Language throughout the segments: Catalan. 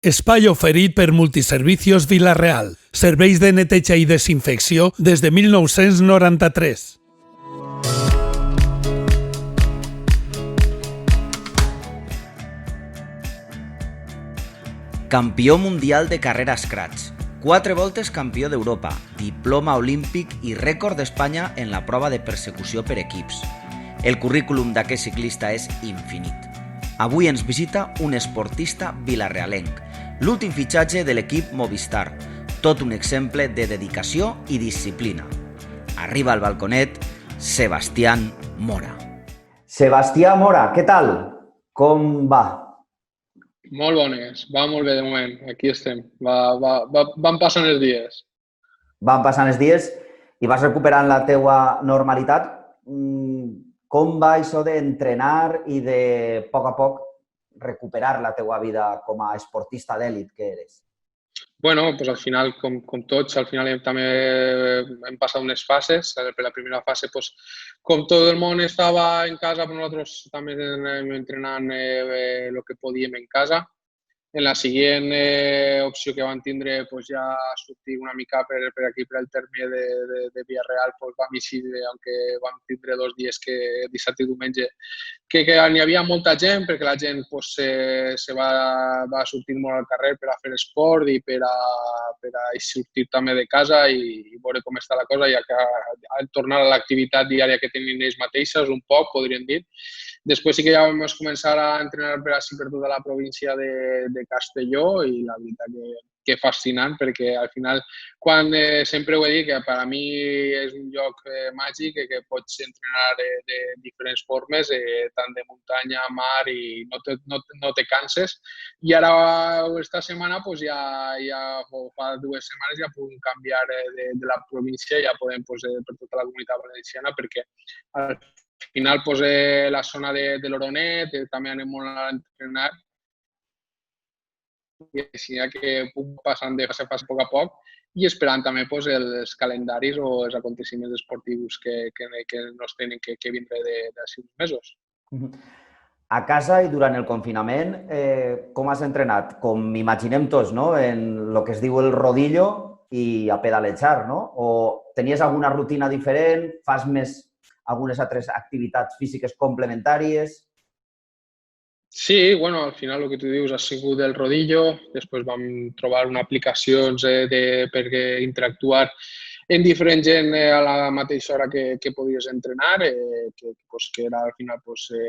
Espai oferit per Multiservicios Vila-real. Serveis de neteja i desinfecció des de 1993. Campió mundial de carrera Scratch, 4 voltes campió d'Europa, diploma olímpic i rècord d'Espanya en la prova de persecució per equips. El currículum d'aquest ciclista és infinit. Avui ens visita un esportista vilarealenc, l'últim fitxatge de l'equip Movistar, tot un exemple de dedicació i disciplina. Arriba al balconet Sebastián Mora. Sebastià Mora, què tal? Com va? Molt bones, va molt bé de moment, aquí estem, van passant els dies. Van passant els dies i vas recuperant la teua normalitat. Com va això d'entrenar i de a poc recuperar la teua vida com a esportista d'èlit que eres? Bueno, pues al final, com tots, al final també hem passat unes fases. Per la primera fase, pues, com tot el món estava en casa, pues nosaltres també anem entrenant el que podíem en casa. En la següent opció que vam tindre, pues, ja sortir una mica per aquí, per el terme de Vila-real, pues, vam eixir, aunque vam tindre 2 dies, dissabte i diumenge, que n'hi havia molta gent, perquè la gent pues, se va sortir molt al carrer per a fer esport i per a sortir també de casa i veure com està la cosa, ja que al tornar a l'activitat diària que tenen ells mateixes, un poc, podríem dir. Després sí que ja vam començar a entrenar per així per tota la província de Castelló i la veritat que fascinant, perquè al final, quan sempre ho he dit, que per a mi és un lloc màgic que pots entrenar de diferents formes, tant de muntanya, mar, i no te canses. I ara, esta setmana, pues, ja fa 2 setmanes, ja podem canviar de la província i ja podem per tota la comunitat valenciana, perquè al final, pues, la zona de l'Oronet també anem molt a entrenar i així que puc passant de fase a fase a poc i esperant també pues, els calendaris o els aconteciments esportius que nos tenen que vindre d'ací uns mesos. A casa i durant el confinament, com has entrenat? Com imaginem tots, no? En el que es diu el rodillo i a pedalejar, no? O tenies alguna rutina diferent? Fas més algunes altres activitats físiques complementàries? Sí, bueno, al final el que tu dius ha sigut el rodillo, després vam trobar unes aplicacions per interactuar en diferent gent a la mateixa hora que podies entrenar, que era al final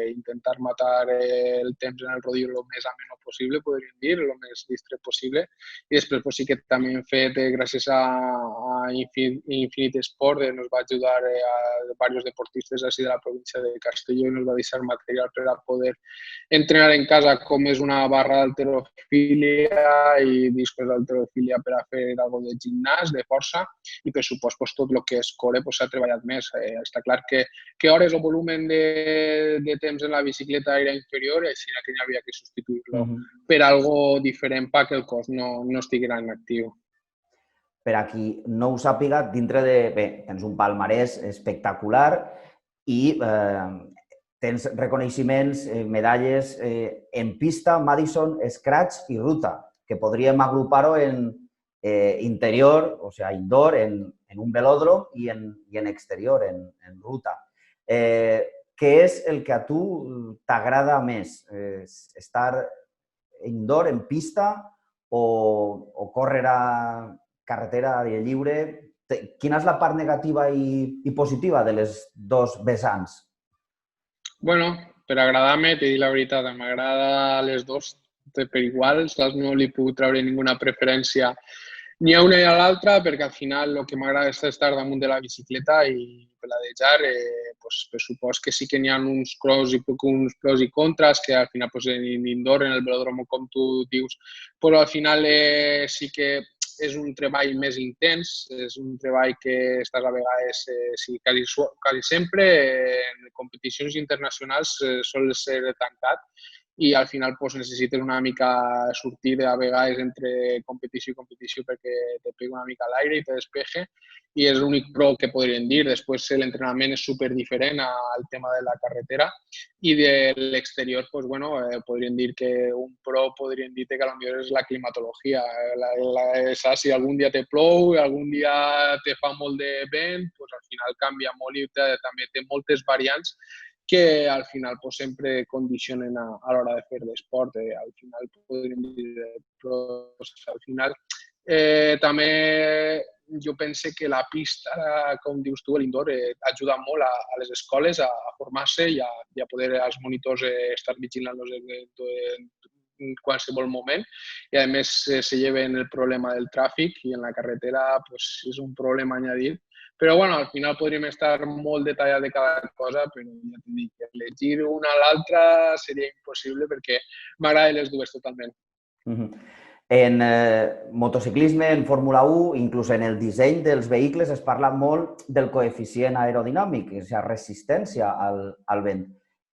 intentar matar el temps en el rodillo el més ameno possible, podríem dir, el més distret possible. I després sí que també hem fet, gràcies a Infinite Sport, ens va ajudar a diversos deportistes de la província de Castelló i ens va deixar material per a poder entrenar en casa, com és una barra d'halterofília i discos d'halterofília per a fer alguna de gimnàs, de força, i per supost tot el que és core s'ha treballat més. Està clar que hores o volumen de temps en la bicicleta era inferior i així que hi havia que substituir-lo per algo diferent perquè el cos no estiguera en actiu. Per a qui no ho sàpiga, dintre de... Bé, tens un palmarès espectacular i tens reconeixements, medalles en pista, Madison, Scratch i ruta, que podríem agrupar-ho en interior, o sigui, indoor, en un velòdrom i en exterior, en ruta. Què és el que a tu t'agrada més? Estar indoor, en pista, o córrer a carretera a l'aire lliure? Quina és la part negativa i positiva de les dos vessants? Bueno, per agradar-me, t'he dit la veritat, m'agrada les dos per igual, no li puc treure ninguna preferència ni a una ni a l'altra, perquè al final el que m'agrada és estar damunt de la bicicleta i peladejar, per supost que sí que n'hi ha uns pros i contres, que al final en indoor, en el velòdrom, com tu dius, però al final sí que és un treball més intens, és un treball que estàs a vegades, quasi sempre, en competicions internacionals sol ser tancat i al final pues, necessites una mica sortir a vegades entre competició i competició perquè te pegui una mica a l'aire i te despeje i és l'únic pro que podrien dir. Després l'entrenament és super diferent al tema de la carretera i de l'exterior pues, bueno, podrien dir que un pro podrien dir que potser és la climatologia. Saps? Si algun dia te plou, algun dia te fa molt de vent, pues, al final canvia molt i també té moltes variants que al final pues, sempre condicionen a l'hora de fer l'esport. Al final podríem dir, però al final també jo penso que la pista, com dius tu, l'indoor, ajuda molt a les escoles a formar-se i a poder als monitors estar vigilant-los en qualsevol moment i a més se lleven el problema del tràfic i en la carretera pues, és un problema añadit. Però bueno, al final podríem estar molt detallats de cada cosa, però ja t'he dit que elegir una a l'altra seria impossible perquè m'agraden les dues totalment. En motociclisme, en Fórmula 1, inclús en el disseny dels vehicles es parla molt del coeficient aerodinàmic, és a dir, resistència al vent.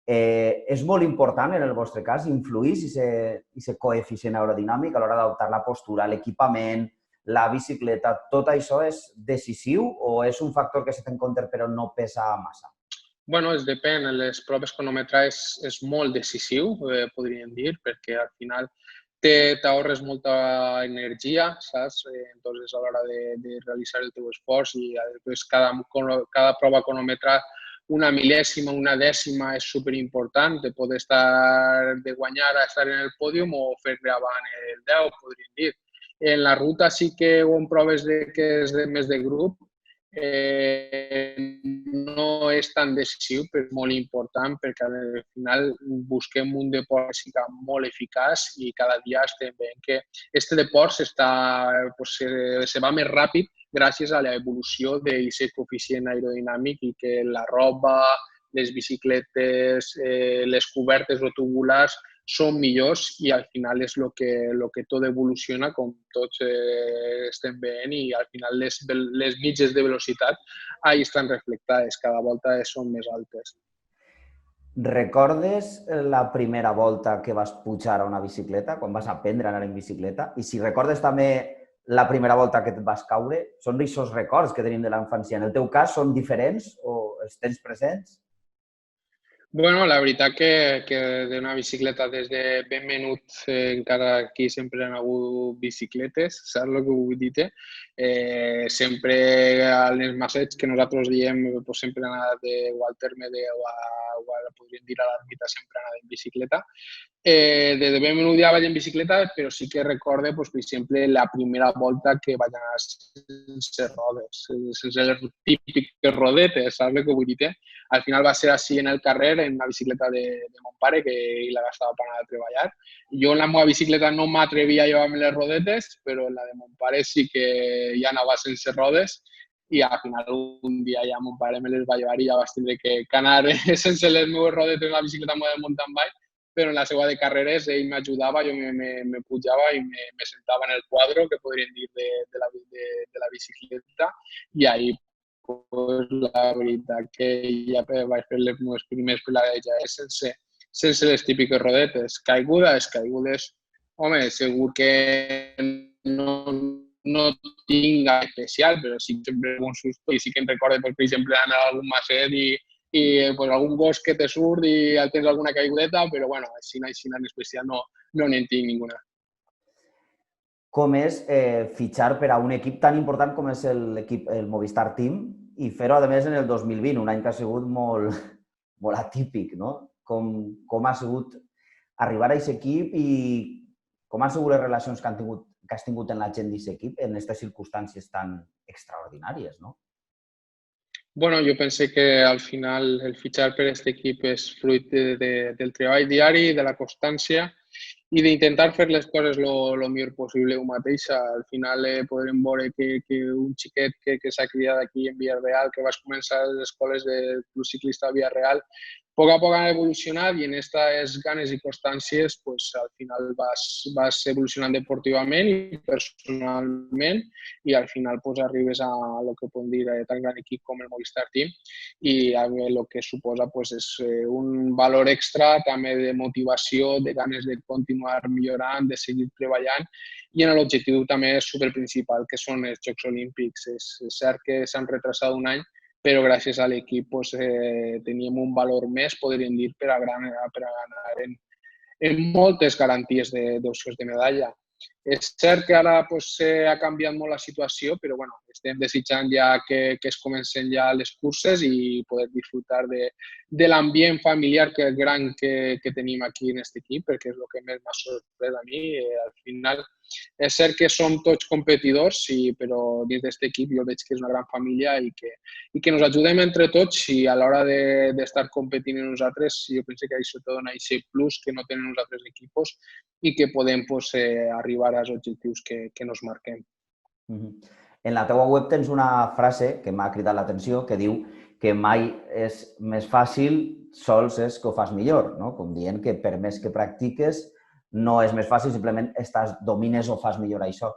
És molt important, en el vostre cas, influir aquest coeficient aerodinàmic a l'hora d'adoptar la postura, l'equipament, la bicicleta, tot això és decisiu o és un factor que se té en compte però no pesa massa? Bueno, depèn. Les proves cronometrades és molt decisiu, podríem dir, perquè al final t'ahorres molta energia, saps? Entonces, a l'hora de realitzar el teu esforç i després cada prova cronometrada una mil·lèsima, una dècima és superimportant, de poder de guanyar a estar en el pòdium o fer-ne avant el 10, podríem dir. En la ruta sí que en proves que és més de grup, no és tan decisiu, però és molt important perquè al final busquem un deport que sigui molt eficaç i cada dia estem veient que aquest deport se va més ràpid gràcies a l'evolució d'aquest coeficient aerodinàmic i que la roba, les bicicletes, les cobertes o tubulars són millors i al final és el que tot evoluciona, com tots estem veient, i al final les mitges de velocitat ahí estan reflectades, cada volta són més altes. Recordes la primera volta que vas pujar a una bicicleta, quan vas aprendre a anar en bicicleta? I si recordes també la primera volta que et vas caure, són aquests records que tenim de la infància. En el teu cas són diferents o els tens presents? Bueno, la veritat que d'una bicicleta des de ben menut, encara aquí sempre han hagut bicicletes, saps el que vull dir? Sempre als massets que nosaltres diem, pues, sempre han anat o al terme o podríem dir a l'ermita, sempre han anat en bicicleta. Des de ben menut ja vaig en bicicleta, però sí que recorde, pues, per exemple, la primera volta que vaig anar sense rodes, sense les típiques rodetes, saps el que vull dir? Al final va ser així en el carrer, en una bicicleta de mon pare, que ell la gastava per anar a treballar. Jo en la meva bicicleta no m'atrevia a llevar-me les rodetes, però en la de mon pare sí que ja anava sense rodes i al final un dia ja mon pare me les va llevar i ja vaig tindre que anar sense les meves rodetes en la bicicleta de mountain bike, però en la seva de carreres ell m'ajudava, jo me pujava i me sentava en el quadro, que podríem dir, de la bicicleta, i ahí pues, la veritat que ja vaig fer les meves primers pedalejades sense les típiques rodetes. Caigudes, home, segur que no tinc gaire especial, però sí que sempre un susto i sí que em recordo, per exemple, anar a algun macet i pues, algun gos que te surt i tens alguna caigudeta, però bueno, així en especial no n'en tinc ninguna. Com és fitxar per a un equip tan important com és l'equip, el Movistar Team, i fer-ho, a més, en el 2020, un any que ha sigut molt atípic, no? Com ha sigut arribar a aquest equip i com han sigut les relacions que has tingut amb la gent d'aquest equip en aquestes circumstàncies tan extraordinàries, no? Bueno, jo penso que al final el fitxar per aquest equip és fruit del treball diari, de la constància i d'intentar fer les coses el millor possible un mateix. Al final podrem veure que un xiquet que s'ha criat aquí en Villarreal, que vas començar a les escoles de club ciclista a Villarreal poc a poc han evolucionat i en aquestes ganes i constàncies pues, al final vas evolucionant deportivament i personalment i al final pues, arribes a el que podem dir tan gran equip com el Movistar Team i el que suposa pues, és un valor extra també de motivació, de ganes de continuar millorant, de seguir treballant i en l'objectiu també superprincipal que són els Jocs Olímpics. És cert que s'han retrasat un any, però gràcies a l'equip pues, teníem un valor més, podríem dir, per a ganar en moltes garanties d'opcions de medalla. És cert que ara pues, ha canviat molt la situació, però bueno, estem desitjant ja que es comencen ja les curses i poder disfrutar de l'ambient familiar gran que tenim aquí en aquest equip, perquè és el que més m'ha sorprès a mi. Al final, és cert que som tots competidors, però dins d'aquest equip jo veig que és una gran família i que ens ajudem entre tots i a l'hora d'estar competint en nosaltres, jo penso que això te dona aquest plus que no tenen els altres equips i que podem pues, arribar als objectius que nos marquem. En la teua web tens una frase que m'ha cridat l'atenció que diu que mai és més fàcil, sols és que ho fas millor, no? Com dient que per més que practiques no és més fàcil, simplement domines o fas millor això.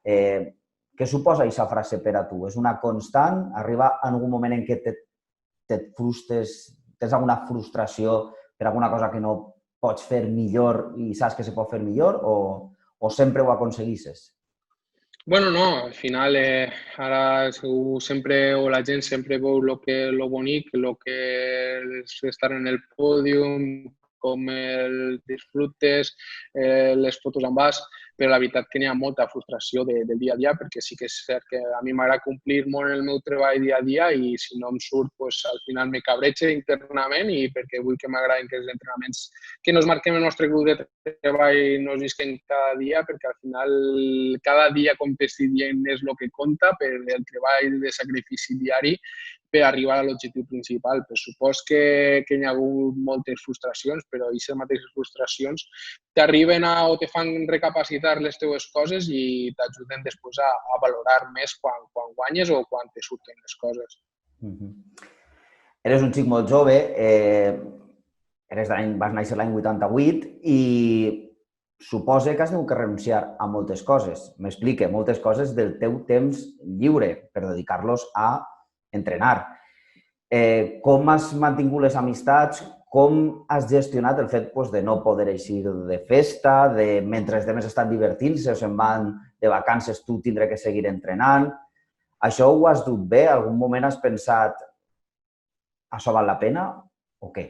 Què suposa aquesta frase per a tu? És una constant? Arriba en algun moment en què et frustres, tens alguna frustració per alguna cosa que no pots fer millor i saps que se pot fer millor o sempre ho aconseguissis? Bueno, no, al final ara sempre, o la gent sempre veu lo bonic, el que és estar en el pòdium, com el disfrutes, les fotos amb vas, però la veritat que n'hi ha molta frustració del dia a dia, perquè sí que és cert que a mi m'agrada complir molt el meu treball dia a dia i si no em surt, pues, al final me cabreja internament i perquè vull que m'agraden que els entrenaments que nos marquem el nostre grup de treball no es visquen cada dia, perquè al final cada dia, com t'estic dient, és el que compta per el treball de sacrifici diari per arribar a l'objectiu principal. Per supòs que hi ha hagut moltes frustracions, però aquestes mateixes frustracions t'arriben o te fan recapacitar les teves coses i t'ajuden després a valorar més quan guanyes o quan te surten les coses. Eres un xic molt jove, vas néixer l'any 88 i suposa que has tingut que renunciar a moltes coses. M'explique, moltes coses del teu temps lliure per dedicar-los a entrenar. Com has mantingut les amistats? Com has gestionat el fet de no poder eixir de festa, mentre els altres estan divertint-se o se'n van de vacances, tu tindré que seguir entrenant? Això ho has dut bé? Algun moment has pensat això val la pena o què?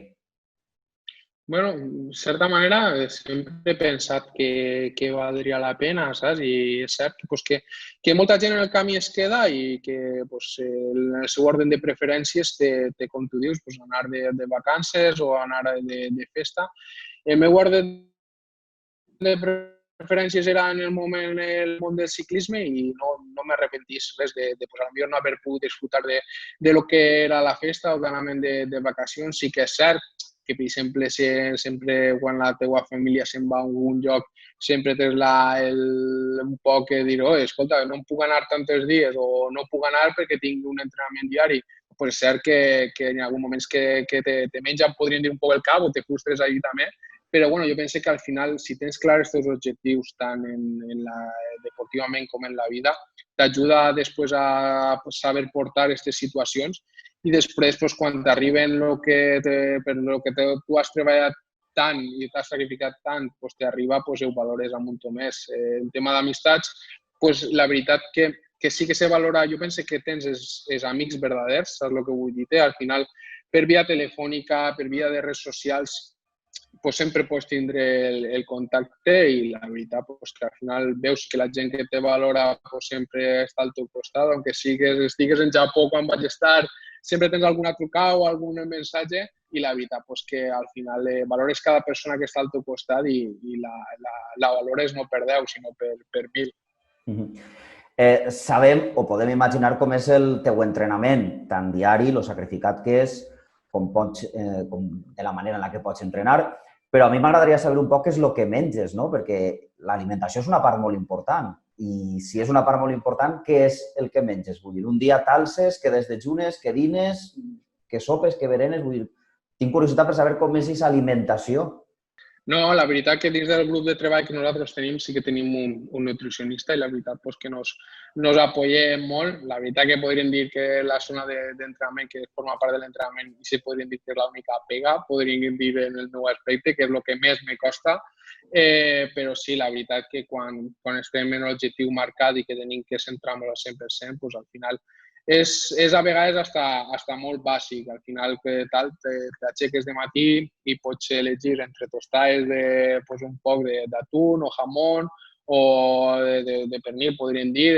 Bueno, de certa manera, sempre he pensat que valdria la pena, saps? I és cert que molta gent en el camí es queda i que en el seu ordre de preferències té, com tu dius, anar de vacances o anar de festa. El meu ordre de preferències era en el moment el món del ciclisme i no m'arrepentís res de potser no haver pogut disfrutar de lo que era la festa o l'anament de vacacions. Sí que és cert que, per exemple, sempre quan la teva família se'n va a algun lloc, sempre tens un poc de dir, escolta, no em puc anar tants dies o no puc anar perquè tinc un entrenament diari. Però és cert que hi ha alguns moments que te mengen, podríem dir, un poc el cap o te frustres allí també. Però bueno, jo penso que al final, si tens clars els teus objectius tant deportivament com en la vida, t'ajuda després a saber portar aquestes situacions i després, quan t'arriben per lo que tu has treballat tant i t'has sacrificat tant, t'arriba, ho valores un munt més. El tema d'amistats, la veritat que sí que se valora, jo penso que tens els amics verdaders, saps el que vull dir? Al final, per via telefònica, per via de redes socials, sempre pots tindre el contacte i la veritat que al final veus que la gent que te valora sempre està al teu costat, aunque estigues en Japó quan vaig estar, sempre tens alguna trucada o algun missatge i la veritat que al final valores cada persona que està al teu costat i la valores no per 10, sinó per 1000. Sabem o podem imaginar com és el teu entrenament, tant diari, el sacrificat que és, com de la manera en la que pots entrenar, però a mi m'agradaria saber un poc què és el que menges, no? Perquè l'alimentació és una part molt important i si és una part molt important, què és el que menges? Vull dir, un dia t'alces, que des dejunes, que dines, que sopes, que berenes, vull dir, Tinc curiositat per saber com és aquesta alimentació. No, la veritat que dins del grup de treball que nosaltres tenim sí que tenim un nutricionista i la veritat pues, que nos apoyem molt. La veritat que podríem dir que la zona d'entrenament que forma part de l'entrenament i sí podríem dir que és l'única pega, podríem dir en el meu aspecte que és el que més me costa, però sí, la veritat que quan estem en l'objectiu marcat i que tenim que centrar-nos al 100%, pues, al final és a vegades hasta molt bàsic. Al final t'aixeques de matí i pots elegir entre tostades pues, un poc d'atún o jamón o de pernil, podríem dir,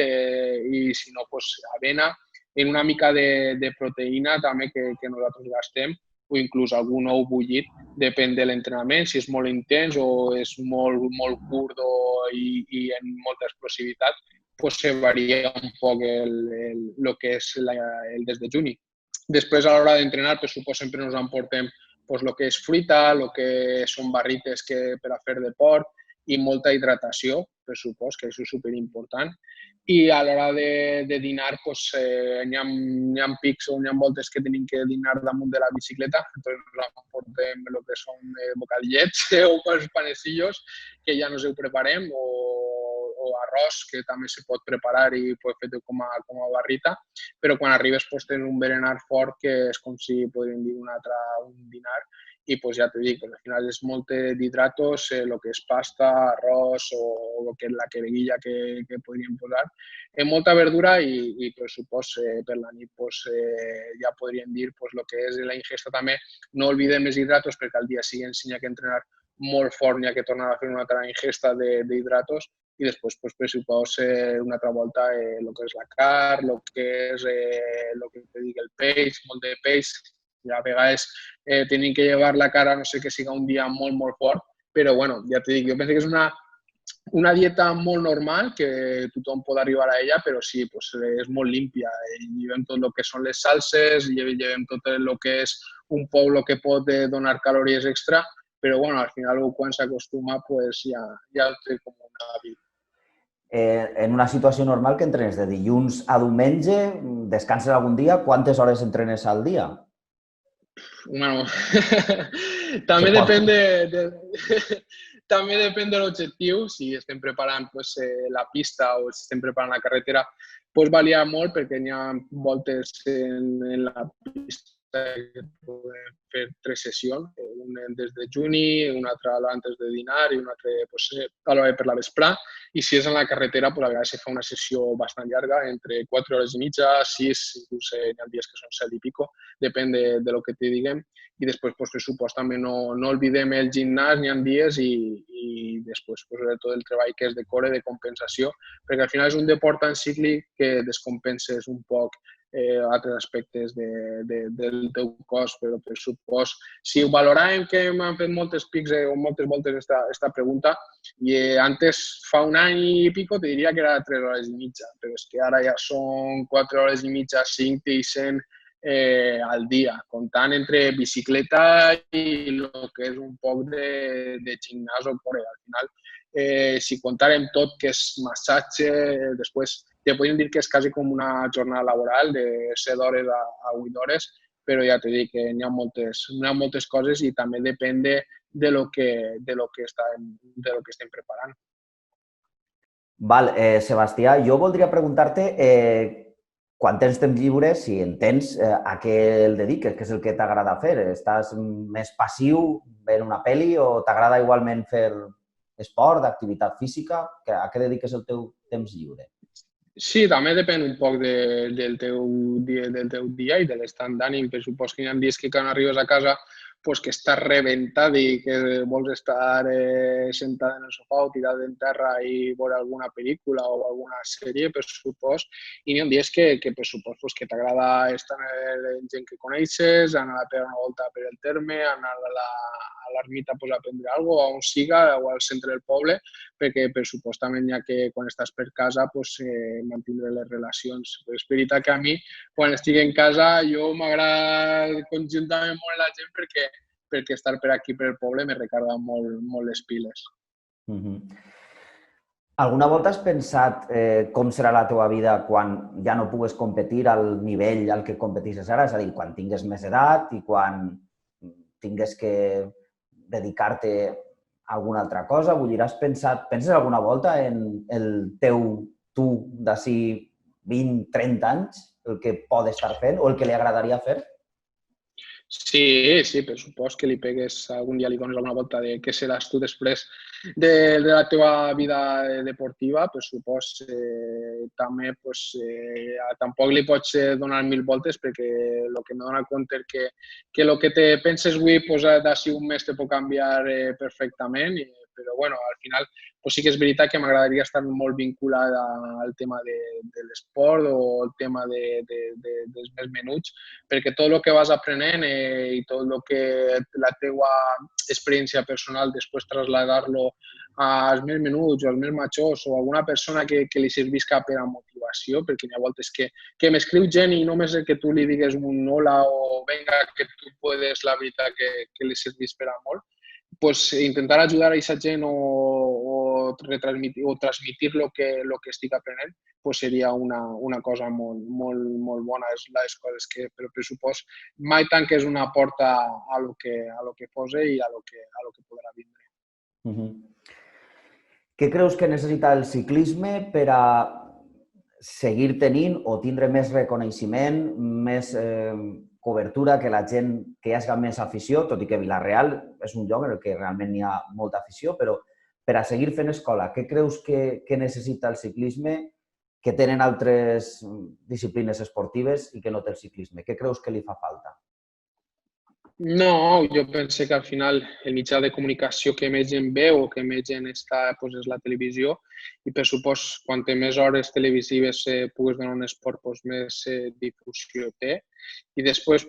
i si no, pues, avena, en una mica de proteïna també que nosaltres gastem, o inclús algun ou bullit, depèn de l'entrenament, si és molt intens o és molt curt i en molta explosivitat, pues se varia un poc el que és el desdejuni. Després, a l'hora d'entrenar, per suposo, sempre ens emportem pues, el que és fruita, el que són barrites per a fer deport i molta hidratació, per suposo, que això és superimportant. I a l'hora de dinar, pues, hi ha pics o hi ha voltes que tenim que dinar damunt de la bicicleta, entonces ens emportem el que són bocadillets o els panecillos, que ja nos ho preparem, o arròs, que també se pot preparar i pot fer com a barrita, però quan arribes pues, tens un berenar fort que és com si podríem dir un dinar i pues, ja t'ho dic, al final és molt d'hidratos, el que és pasta, arròs o el que és la quereguilla que podríem posar. Molta verdura i per suposo, per la nit pues, ja podríem dir pues, el que és la ingesta també. No oblidem els hidratos perquè al dia següent si hi ha que entrenar molt fort, n'hi ha que tornar a fer una altra ingesta d'hidratos i després, pues, per suposo, una altra volta el que és la carn, el que és el peix, molt de peix. A vegades tenim que llevar la cara, no sé, que siga un dia molt, molt fort, però bueno, ja t'ho dic, jo penso que és una dieta molt normal, que tothom pot arribar a ella, però sí, pues, és molt límpia. Llevem tot el que són les salses, llevem tot el que és un poc el que pot donar calories extra, però bueno, al final quan s'acostuma pues, ja té com un hàbit. En una situació normal que entrenes de dilluns a diumenge, descanses algun dia, quantes hores entrenes al dia? Bueno, també depèn de l'objectiu. Si estem preparant pues, la pista o si estem preparant la carretera, pues, varia molt perquè hi ha voltes en la pista que podem fer 3 sessions, una des de juni, una altra antes de dinar i una altra pues, a l'hora per la vesprà. I si és en la carretera, pues, a vegades se fa una sessió bastant llarga, entre 4 hores i mitja, 6, inclús hi ha dies que són 7 i pico, depèn de lo que te diguem. I després, pues, per supost, també no oblidem el gimnàs, n'hi ha dies, i després, pues, tot el treball que és de core, de compensació, perquè al final és un deport tan cíclic que descompenses un poc altres aspectes del teu cos, però per supost, si ho valoràvem, que m'han fet moltes pics o moltes voltes esta pregunta, i antes, fa un any i pico, te diria que era 3 hores i mitja, però és que ara ja són 4 hores i mitja, 5 i 100 al dia, comptant entre bicicleta i el que és un poc de gimnàs o core. Al final, si comptàrem tot, que és massatge, després te podríem dir que és quasi com una jornada laboral de 7 hores a 8 hores, però ja t'he dit que n'hi ha moltes coses i també depèn de lo que estem preparant. Val, Sebastià, jo voldria preguntar-te quan tens temps lliure, si en tens, a què el dediques, què és el que t'agrada fer? Estàs més passiu veient una pel·li o t'agrada igualment fer esport, activitat física? A què dediques el teu temps lliure? Sí, també depèn un poc del teu dia i de l'estat d'ànim. Per supos que hi ha dies que quan arribes a casa pues, que estàs rebentat i que vols estar sentat en el sofà o tirat en terra i veure alguna pel·lícula o alguna sèrie, per supos. I hi ha dies que per supos, pues, que t'agrada estar amb gent que coneixes, anar a pegar una volta per el terme, anar a l'ermita pues, a prendre alguna cosa, on siga, o al centre del poble, perquè per supos també hi ha que quan estàs per casa pues, mantindre les relacions. Però és veritat que a mi, quan estic en casa, jo m'agrada conjuntament molt la gent perquè estar per aquí, per el poble, me recarga molt les piles. Alguna volta has pensat com serà la teva vida quan ja no pugues competir al nivell al que competisses ara? És a dir, quan tingues més edat i quan tingués que dedicar-te a alguna altra cosa? Vull dir, penses alguna volta en el teu tu d'ací 20, 30 anys, el que pot estar fent o el que li agradaria fer? Sí, sí, per supost que li pegues, algun dia li dones alguna volta de què seràs tu després de la teva vida deportiva, per supost també tampoc li pots donar 1000 voltes perquè el que me dona compte és que el que te penses avui d'ací un mes te pot canviar perfectament, però bueno, al final sí que és veritat que m'agradaria estar molt vinculat al tema de l'esport o el tema dels més menuts, perquè tot el que vas aprenent i tot el que la teua experiència personal després traslladar-lo als més menuts o als més majors o a alguna persona que li servisca per a motivació, perquè hi ha voltes que m'escriu gent i només que tu li digues un hola o venga, que tu puedes, la veritat que li servís per a molt, pues intentar ajudar a aquesta gent o transmitir lo que estic aprenent pues seria una cosa molt bona. És les coses que, per pressupost, mai tanques una porta a lo que posa i a lo que podrà vindre. Què creus que necessita el ciclisme per a seguir tenint o tindre més reconeixement, més cobertura, que la gent, que hi hagi més afició, tot i que Vila-real és un lloc en el que realment hi ha molta afició, però per a seguir fent escola, què creus que necessita el ciclisme que tenen altres disciplines esportives i que no té el ciclisme? Què creus que li fa falta? No, jo penso que al final el mitjà de comunicació que més gent veu o que més gent està és la televisió i per supost, quantes més hores televisives pugues donar un esport, més difusió té. I després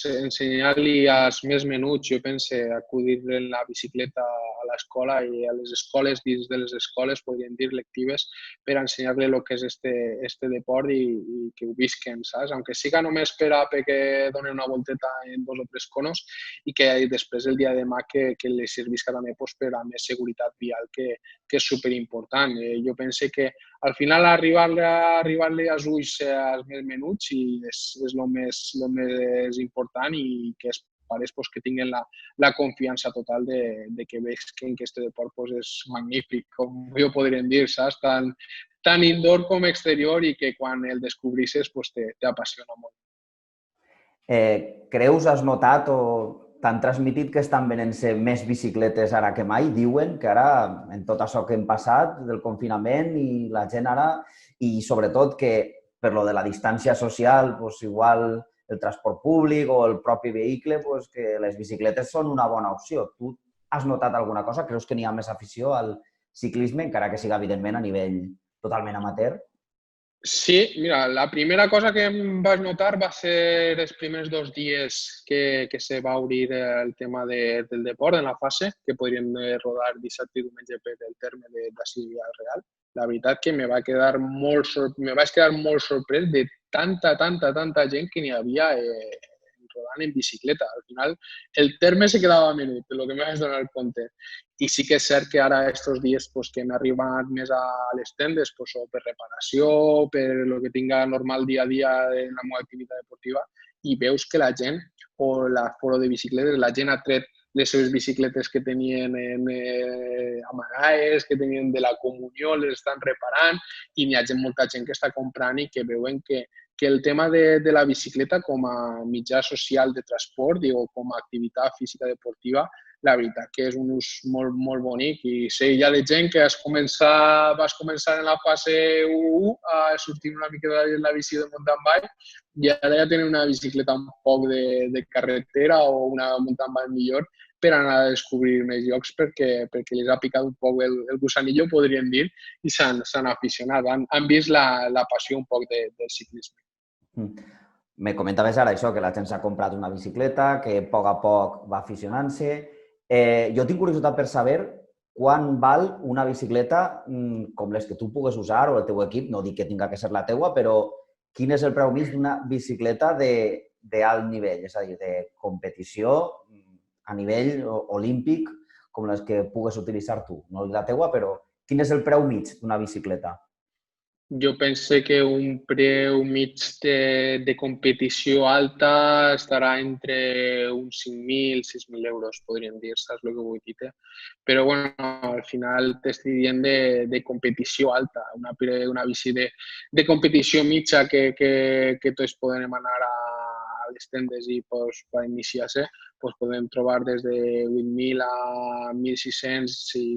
ensenyar-li als més menuts, jo penso, acudir-li en la bicicleta a l'escola i a les escoles, dins de les escoles, podríem dir, lectives, per ensenyar-li el que és este deport i que ho visquen, saps? Aunque siga només perquè donen una volteta en 2 o 3 conos i que després el dia de demà que li servisca també per a més seguretat vial, que és superimportant. Jo penso que al final arribar-li als ulls als més menuts és el més important i que els pares que tinguin la confiança total de que veig que aquest deport és magnífic, com jo podríem dir, saps? Tant indoor com exterior i que quan el descobrisses t'apassiona molt. Creus, has notat o t'han transmitit que estan venent-se més bicicletes ara que mai? Diuen que ara, en tot això que hem passat del confinament i la gent ara, i sobretot que per lo de la distància social, igual el transport públic o el propi vehicle, que les bicicletes són una bona opció. Tu has notat alguna cosa? Creus que n'hi ha més afició al ciclisme, encara que siga, evidentment, a nivell totalment amateur? Sí, mira, la primera cosa que em vaig notar va ser els primers 2 dies que se va obrir el tema del deport en la fase, que podríem rodar dissabte i diumenge per el terme d'ací al Real. La veritat que me vaig quedar molt sorprès de tanta gent que n'hi havia rodant en bicicleta. Al final, el terme se quedava menut, el que me vaig donar compte. I sí que és cert que ara, aquests dies que m'he arribat més a les tendes, o per reparació, per el que tinga normal dia a dia en la meva activitat deportiva, i veus que la gent, o l'aforo de bicicletes, la gent ha tret les seves bicicletes que tenien amagades, que tenien de la comunió, les estan reparant, i hi ha molta gent que està comprant i que veuen que el tema de la bicicleta com a mitjà social de transport o com a activitat física deportiva, la veritat que és un ús molt bonic i sé ja de gent que vas començar en la fase 1 a sortir una mica de la bici de mountain bike i ara ja tenen una bicicleta un poc de carretera o una mountain bike millor per anar a descobrir més llocs perquè els ha picat un poc el gusanillo, podríem dir, i s'han aficionat, han vist la passió un poc del ciclisme. Me comentaves ara això, que la gent s'ha comprat una bicicleta, que a poc va aficionant-se. Jo tinc curiositat per saber quant val una bicicleta com les que tu pugues usar o el teu equip, no dic que tinga que ser la teua, però quin és el preu mig d'una bicicleta d'alt nivell, és a dir, de competició a nivell olímpic, com les que pugues utilitzar tu. No la teua, però quin és el preu mig d'una bicicleta? Jo pense que un preu mig de competició alta estarà entre uns 5.000, 6.000 euros, podríem dir, saps el que vull dir? Però bueno, al final t'estic dient de competició alta, una bici de competició mitja que tots podem anar a les tendes i pues, per iniciar-se, pues, podem trobar des de 8.000 a 1.600,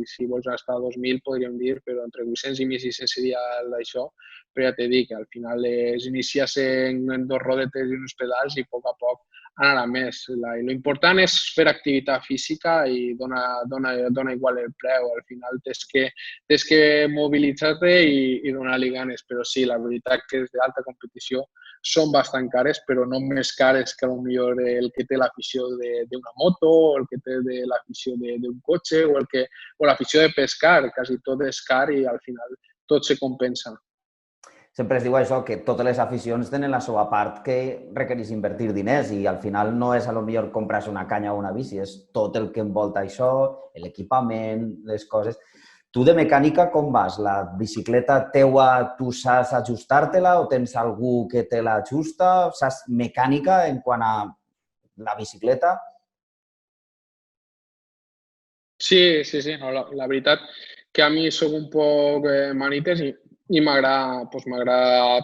si vols gastar 2.000 podríem dir, però entre 800 i 1.600 seria això, però ja t'he dit que al final és iniciar-se en dos rodetes i uns pedals i a poc anar a més. L'important és fer activitat física i dona igual el preu. Al final tens que mobilitzar-te i donar-li ganes, però sí, la veritat que és d'alta competició són bastant cares, però no més cares que potser el que té l'afició d'una moto o el que té l'afició d'un cotxe o l'afició de pescar. Quasi tot és car i al final tot se compensa. Sempre es diu això, que totes les aficions tenen la seva part que requereix invertir diners i al final no és a lo millor comprar-se una canya o una bici, és tot el que envolta això, l'equipament, les coses. Tu de mecànica com vas? La bicicleta teua tu saps ajustar-te-la o tens algú que te l'ajusta? Saps mecànica en quant a la bicicleta? Sí. No, la veritat que a mi soc un poc manites i m'agrada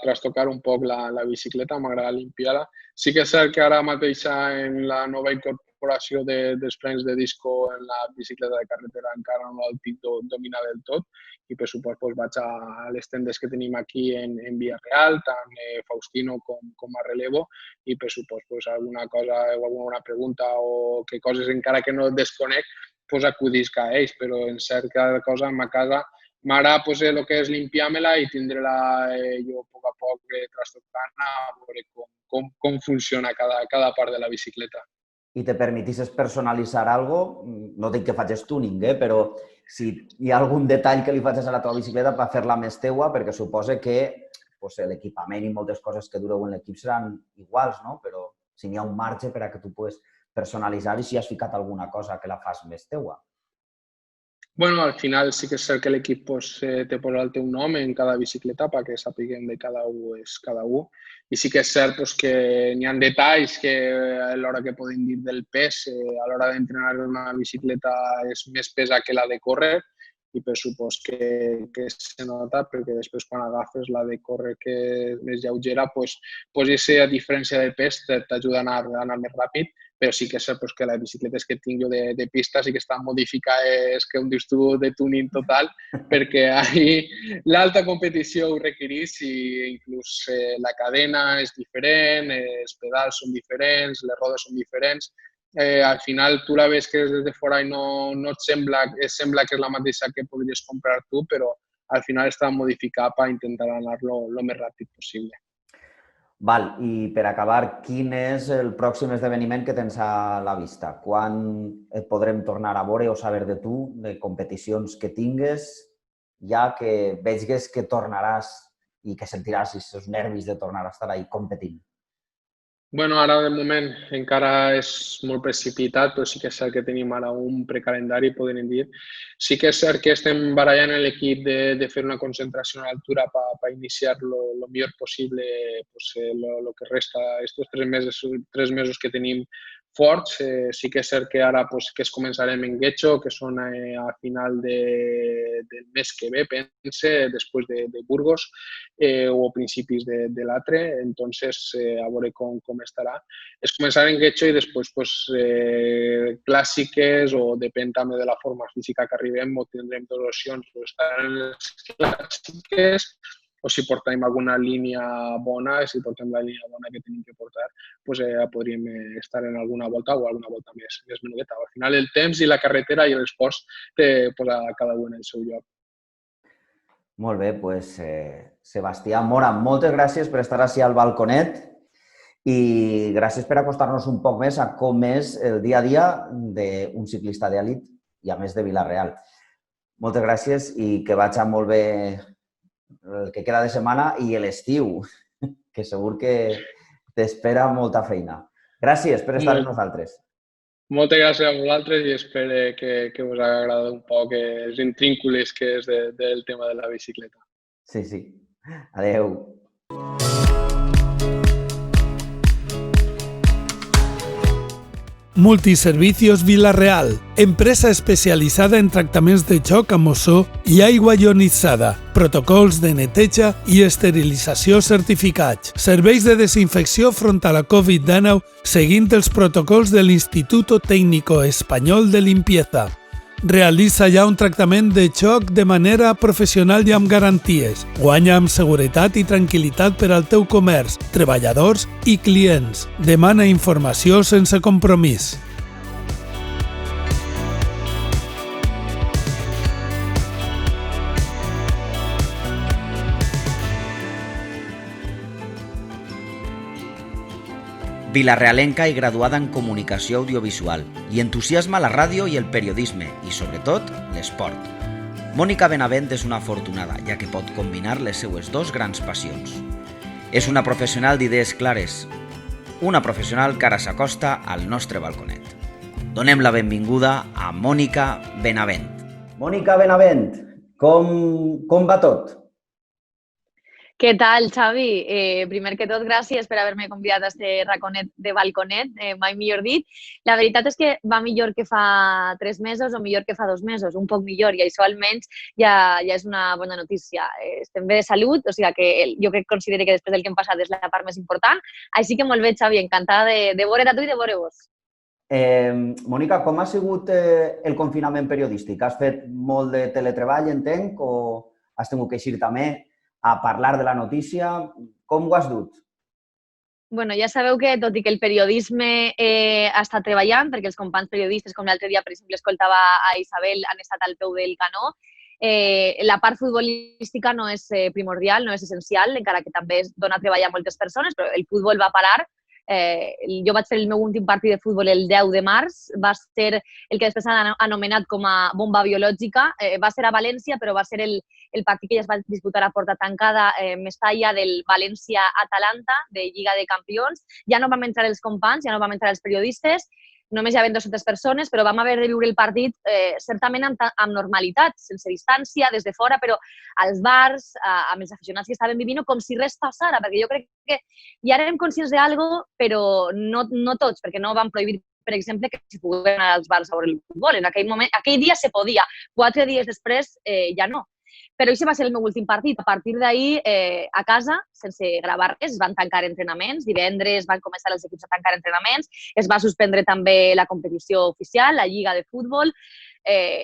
trastocar un poc la bicicleta, m'agrada limpiar-la. Sí que és cert que ara mateix en la nova incorporació dels frens de disco en la bicicleta de carretera encara no el tinc dominar del tot i per supost vaig a les tendes que tenim aquí en Via Real, tant Faustino com a Relevo, i per supost alguna cosa o alguna pregunta o que coses encara que no desconec pues, acudisc a ells, però en certa cosa en ma casa m'agrada pues, el que és limpiar-me-la i tindre-la jo a poc trastocant a veure com funciona cada part de la bicicleta. I te permetisses personalitzar algo, no dic que facis tuning, però si hi ha algun detall que li facis a la teva bicicleta per fer-la més teua, perquè suposa que l'equipament i moltes coses que dureu en l'equip seran iguals, no? Però si n'hi ha un marge per a que tu puguis personalitzar i si has ficat alguna cosa que la fas més teua. Bueno, al final sí que és cert que l'equip té posat el teu nom en cada bicicleta perquè sapiguem de cada un és cada un. I sí que és cert que n'hi ha detalls que a l'hora que podem dir del pes, a l'hora d'entrenar una bicicleta és més pesa que la de córrer i per supost que se nota perquè després quan agafes la de córrer que és més lleugera, aquesta diferència de pes t'ajuda a anar més ràpid, però sí que és cert que les bicicletes que tinc jo de pista sí que estan modificades, que dius tu, de tuning total, perquè l'alta competició ho requereix i inclús la cadena és diferent, els pedals són diferents, les rodes són diferents. Al final tu la ves que és des de fora i no et sembla que és la mateixa que podries comprar tu, però al final està modificat per intentar anar el més ràpid possible. Val, i per acabar, quin és el pròxim esdeveniment que tens a la vista? Quan et podrem tornar a veure o saber de tu, de competicions que tingues, ja que veigues que tornaràs i que sentiràs aquests nervis de tornar a estar ahí competint? Bueno, ara de moment encara és molt precipitat, però sí que és cert que tenim ara un precalendari, podríem dir. Sí que és cert que estem barallant l'equip de fer una concentració a l'altura per iniciar el millor possible el que resta, aquests 3 mesos que tenim forts. Sí que és cert que ara que es començarem en Getxo, que són a final del mes que ve, pense, després de Burgos, o a principis de l'altre. Entonces, a veure com estarà. Es començarà en Getxo i després clàssiques o depèn també de la forma física que arribem o tindrem dues opcions, o estar en les clàssiques o si portem alguna línia bona, si portem la línia bona que tenim que portar, podríem estar en alguna volta o alguna volta més menudeta. Al final el temps i la carretera i l'esport posa cada un en el seu lloc. Molt bé, doncs Sebastià Mora, moltes gràcies per estar així al balconet i gràcies per acostar-nos un poc més a com és el dia a dia d'un ciclista d'èlit i a més de Vila-real. Moltes gràcies i que vagi molt bé el que queda de setmana i l'estiu, que segur que t'espera molta feina. Gràcies per estar amb nosaltres. Moltes gràcies a vosaltres i espero que us hagi agradat un poc els intríncules que és del tema de la bicicleta. Sí. Adeu. Multiservicios Vila-real, empresa especialitzada en tractaments de xoc amb ozó i aigua ionitzada, protocols de neteja i esterilització certificats, serveis de desinfecció front a la Covid-19 seguint els protocols de l'Instituto Técnico Español de Limpieza. Realitza ja un tractament de xoc de manera professional i amb garanties. Guanya amb seguretat i tranquil·litat per al teu comerç, treballadors i clients. Demana informació sense compromís. Vilarealenca i graduada en Comunicació Audiovisual i entusiasma la ràdio i el periodisme i, sobretot, l'esport. Mònica Benavent és una afortunada, ja que pot combinar les seues dos grans passions. És una professional d'idees clares, una professional que ara s'acosta al nostre balconet. Donem la benvinguda a Mònica Benavent. Mònica Benavent, com va tot? Què tal, Xavi? Primer que tot, gràcies per haver-me convidat a este raconet de balconet, mai millor dit. La veritat és que va millor que fa 3 mesos o millor que fa 2 mesos, un poc millor, i això almenys ja és una bona notícia. Estem bé de salut, o sigui que jo considero que després del que hem passat és la part més important. Així que molt bé, Xavi, encantada de veure't a tu i de veure-vos. Mònica, com ha sigut el confinament periodístic? Has fet molt de teletreball, entenc, o has tingut que eixir també a parlar de la notícia? Com ho has dut? Bueno, ja sabeu que, tot i que el periodisme ha estat treballant, perquè els companys periodistes, com l'altre dia, per exemple, escoltava a Isabel, han estat al peu del canó, la part futbolística no és primordial, no és essencial, encara que també dona treball a moltes persones, però el futbol va parar. Jo vaig fer el meu últim partit de futbol el 10 de març, va ser el que després han anomenat com a bomba biològica, va ser a València, però va ser el partit que ja es va disputar a porta tancada, Mestalla, del València-Atalanta, de Lliga de Campions. Ja no vam entrar els companys, ja no vam entrar els periodistes, només hi havia 2 o 3 persones, però vam haver de viure el partit certament amb normalitat, sense distància, des de fora, però als bars, amb els aficionats que estaven vivint, com si res passara, perquè jo crec que ja érem conscients d'algo, però no tots, perquè no van prohibir, per exemple, que s'hi poguessin anar als bars a veure el futbol. En aquell dia se podia, 4 dies després ja no. Però això va ser el meu últim partit. A partir d'ahir, a casa, sense gravar res, es van tancar entrenaments. Divendres van començar els equips a tancar entrenaments. Es va suspendre també la competició oficial, la Lliga de Futbol,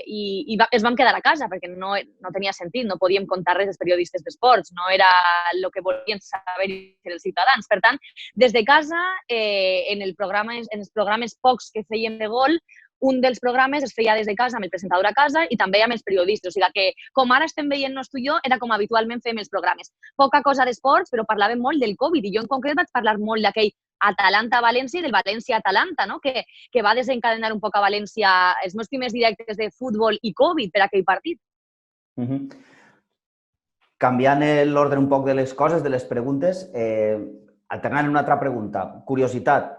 i es vam quedar a casa perquè no tenia sentit, no podíem contar res dels periodistes d'esports, no era el que volien saber els ciutadans. Per tant, des de casa, en els programes pocs que fèiem de gol, un dels programes es feia des de casa amb el presentador a casa i també amb els periodistes. O sigui que, com ara estem veient-nos tu i jo, era com habitualment fem els programes. Poca cosa d'esports, però parlàvem molt del Covid i jo en concret vaig parlar molt d'aquell Atalanta-València i del València-Atalanta, no? que va desencadenar un poc a València els meus primers directes de futbol i Covid per aquell partit. Canviant l'ordre un poc de les coses, de les preguntes, alternant una altra pregunta. Curiositat.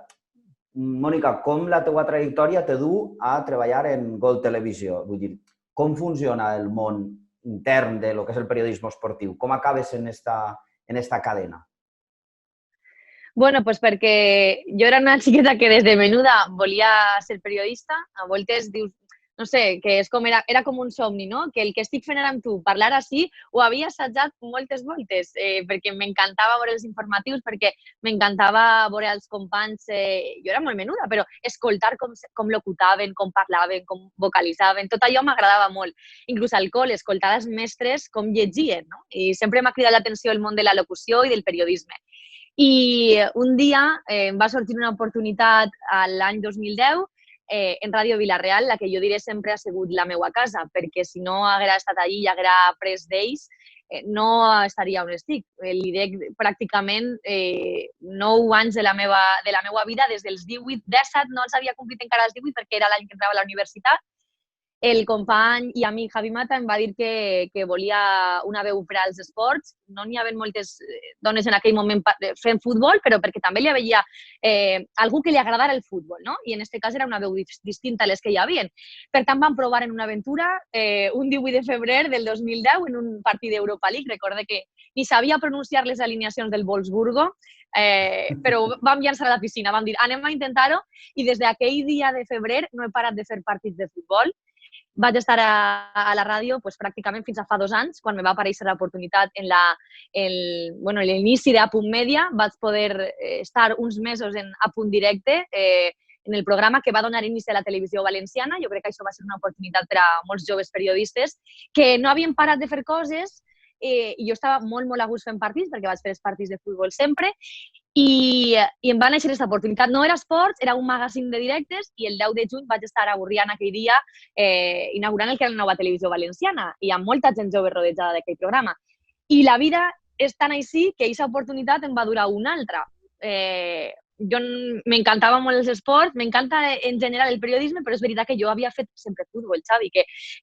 Mònica, com la teva trajectòria te du a treballar en Gol Televisió? Vull dir, com funciona el món intern de lo que és el periodisme esportiu? Com acabes en esta cadena? Bueno, pues perquè jo era una xiqueta que des de menuda volia ser periodista. A voltes dius, no sé, que és com era com un somni, no? Que el que estic fent ara amb tu, parlar així, ho havia assajat moltes voltes, perquè m'encantava veure els informatius, perquè m'encantava veure els companys, jo era molt menuda, però escoltar com locutaven, com parlaven, com vocalitzaven, tot allò m'agradava molt. Inclús al col, escoltar els mestres com llegien, no? I sempre m'ha cridat l'atenció el món de la locució i del periodisme. I un dia em va sortir una oportunitat l'any 2010 en Ràdio Vila-real, la que jo diré sempre ha sigut la meva casa, perquè si no haguera estat allí i haguera après d'ells, no estaria on estic. Li dec pràcticament 9 anys de la meva vida, des dels 17, no els havia complit encara els 18 perquè era l'any que entrava a la universitat, el company i amic Javi Mata em va dir que volia una veu per als esports. No n'hi havia moltes dones en aquell moment fent futbol, però perquè també hi havia algú que li agradara el futbol, no? I en aquest cas era una veu distinta a les que hi havia. Per tant, vam provar en una aventura un 18 de febrer del 2010 en un partit d'Europa League. Recorde que ni sabia pronunciar les alineacions del Wolfsburgo, però vam llançar a la piscina, vam dir anem a intentar-ho, i des d'aquell dia de febrer no he parat de fer partits de futbol. Vaig estar a la ràdio pràcticament fins a fa 2 anys, quan me va aparèixer l'oportunitat en l'inici d'A Punt Mèdia. Vaig poder estar uns mesos en A Punt Directe, en el programa que va donar inici a la televisió valenciana. Jo crec que això va ser una oportunitat per a molts joves periodistes que no havien parat de fer coses, i jo estava molt, molt a gust fent partits, perquè vaig fer els partits de futbol sempre, i em va néixer aquesta oportunitat. No era esports, era un magazín de directes, i el 10 de juny vaig estar a Borriana aquell dia inaugurant el que era la nova televisió valenciana, i amb molta gent jove rodejada d'aquell programa. I la vida és tan així que aquesta oportunitat em va durar una altra. Jo m'encantava molt els esports, m'encanta en general el periodisme, però és veritat que jo havia fet sempre futbol, Xavi,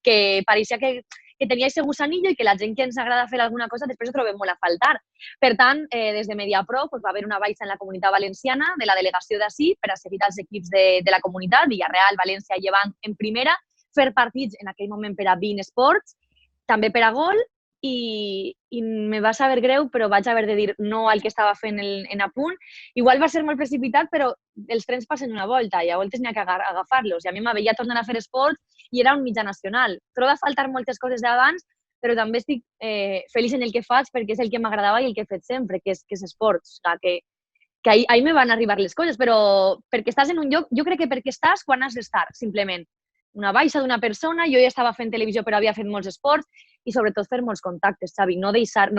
que pareixia que tenia aquest gusanillo i que la gent que ens agrada fer alguna cosa després ho trobem molt a faltar. Per tant, des de Mediapro va haver una baixa en la Comunitat Valenciana de la delegació d'ací per a seguir els equips de la comunitat, Villarreal, València, Llevant en primera, fer partits en aquell moment per a Bein Sports, també per a Gol, i me va saber greu, però vaig haver de dir no al que estava fent en A Punt. Igual va ser molt precipitat, però els trens passen una volta i a voltes n'hi ha que agafar-los. I a mi m'havia tornat a fer esports i era un mitjà nacional. Trobo a faltar moltes coses d'abans, però també estic feliç en el que faig perquè és el que m'agradava i el que he fet sempre, que és esports. Que ahir me van arribar les coses, però perquè estàs en un lloc, jo crec que perquè estàs quan has d'estar, simplement. Una baixa d'una persona, jo ja estava fent televisió però havia fet molts esports i sobretot fer molts contactes, Xavi, no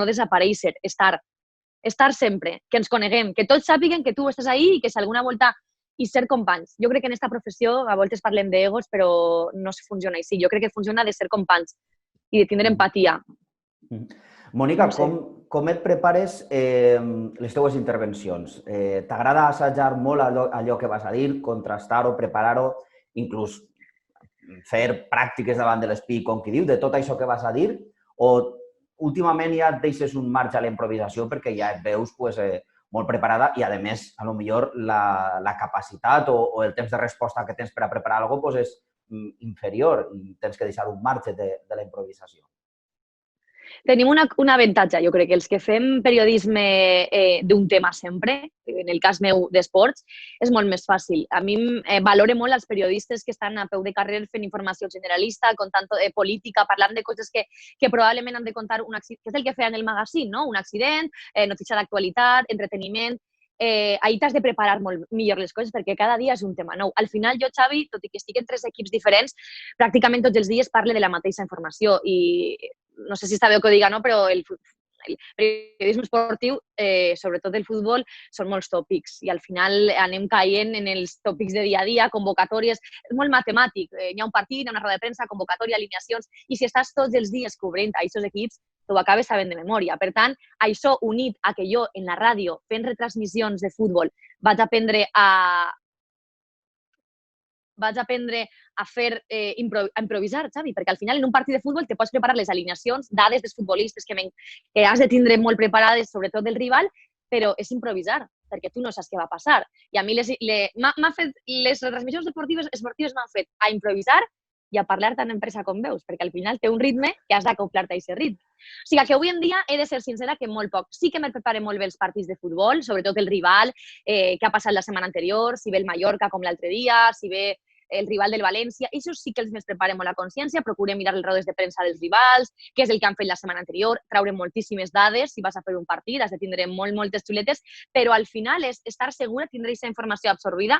desaparèixer, estar sempre, que ens coneguem, que tots sàpiguen que tu estàs ahí i que si alguna volta i ser companys. Jo crec que en aquesta professió a voltes parlem d'egos però no funciona així, jo crec que funciona de ser companys i de tindre empatia. Mònica, com et prepares les teves intervencions? T'agrada assajar molt allò que vas a dir, contrastar-ho, preparar-ho, inclús fer pràctiques davant de l'espí, com qui diu, de tot això que vas a dir, o últimament ja et deixes un marge a la improvisació perquè ja et veus molt preparada i, a més, potser la capacitat o el temps de resposta que tens per a preparar alguna cosa és inferior i tens que deixar un marge de la improvisació? Tenim un avantatge, jo crec que els que fem periodisme d'un tema sempre, en el cas meu d'esports, és molt més fàcil. A mi valoro molt els periodistes que estan a peu de carrer fent informació generalista, contant política, parlant de coses que probablement han de contar, que és el que feien el magazín, no? Un accident, notícia d'actualitat, entreteniment. Ahir t'has de preparar molt millor les coses perquè cada dia és un tema nou. Al final jo, Xavi, tot i que estic en 3 equips diferents, pràcticament tots els dies parle de la mateixa informació i no sé si està bé que ho diga, no? Però el periodisme esportiu, sobretot el futbol, són molts tòpics i al final anem caient en els tòpics de dia a dia, convocatòries, és molt matemàtic. Hi ha un partit, hi ha una roda de premsa, convocatòria, alineacions, i si estàs tots els dies cobrint a aquests equips, tu ho acabes sabent de memòria. Per tant, això unit a que jo en la ràdio, fent retransmissions de futbol, vaig aprendre a improvisar, Xavi, perquè al final en un partit de futbol te pots preparar les alineacions, dades dels futbolistes que has de tindre molt preparades, sobretot del rival, però és improvisar, perquè tu no saps què va passar. I a mi les retransmissions esportives m'han fet a improvisar i a parlar tant en pressa com veus, perquè al final té un ritme que has d'acoplar-te a aquest ritme. O sigui que avui en dia he de ser sincera que molt poc. Sí que me preparo molt bé els partits de futbol, sobretot el rival, què ha passat la setmana anterior, si ve el Mallorca com l'altre dia, si ve el rival del València, això sí que els més preparem molt la consciència, procurem mirar les rodes de premsa dels rivals, què és el que han fet la setmana anterior, traure moltíssimes dades, si vas a fer un partit, has de tindre moltes xuletes, però al final és estar segura, tindre aquesta informació absorbida,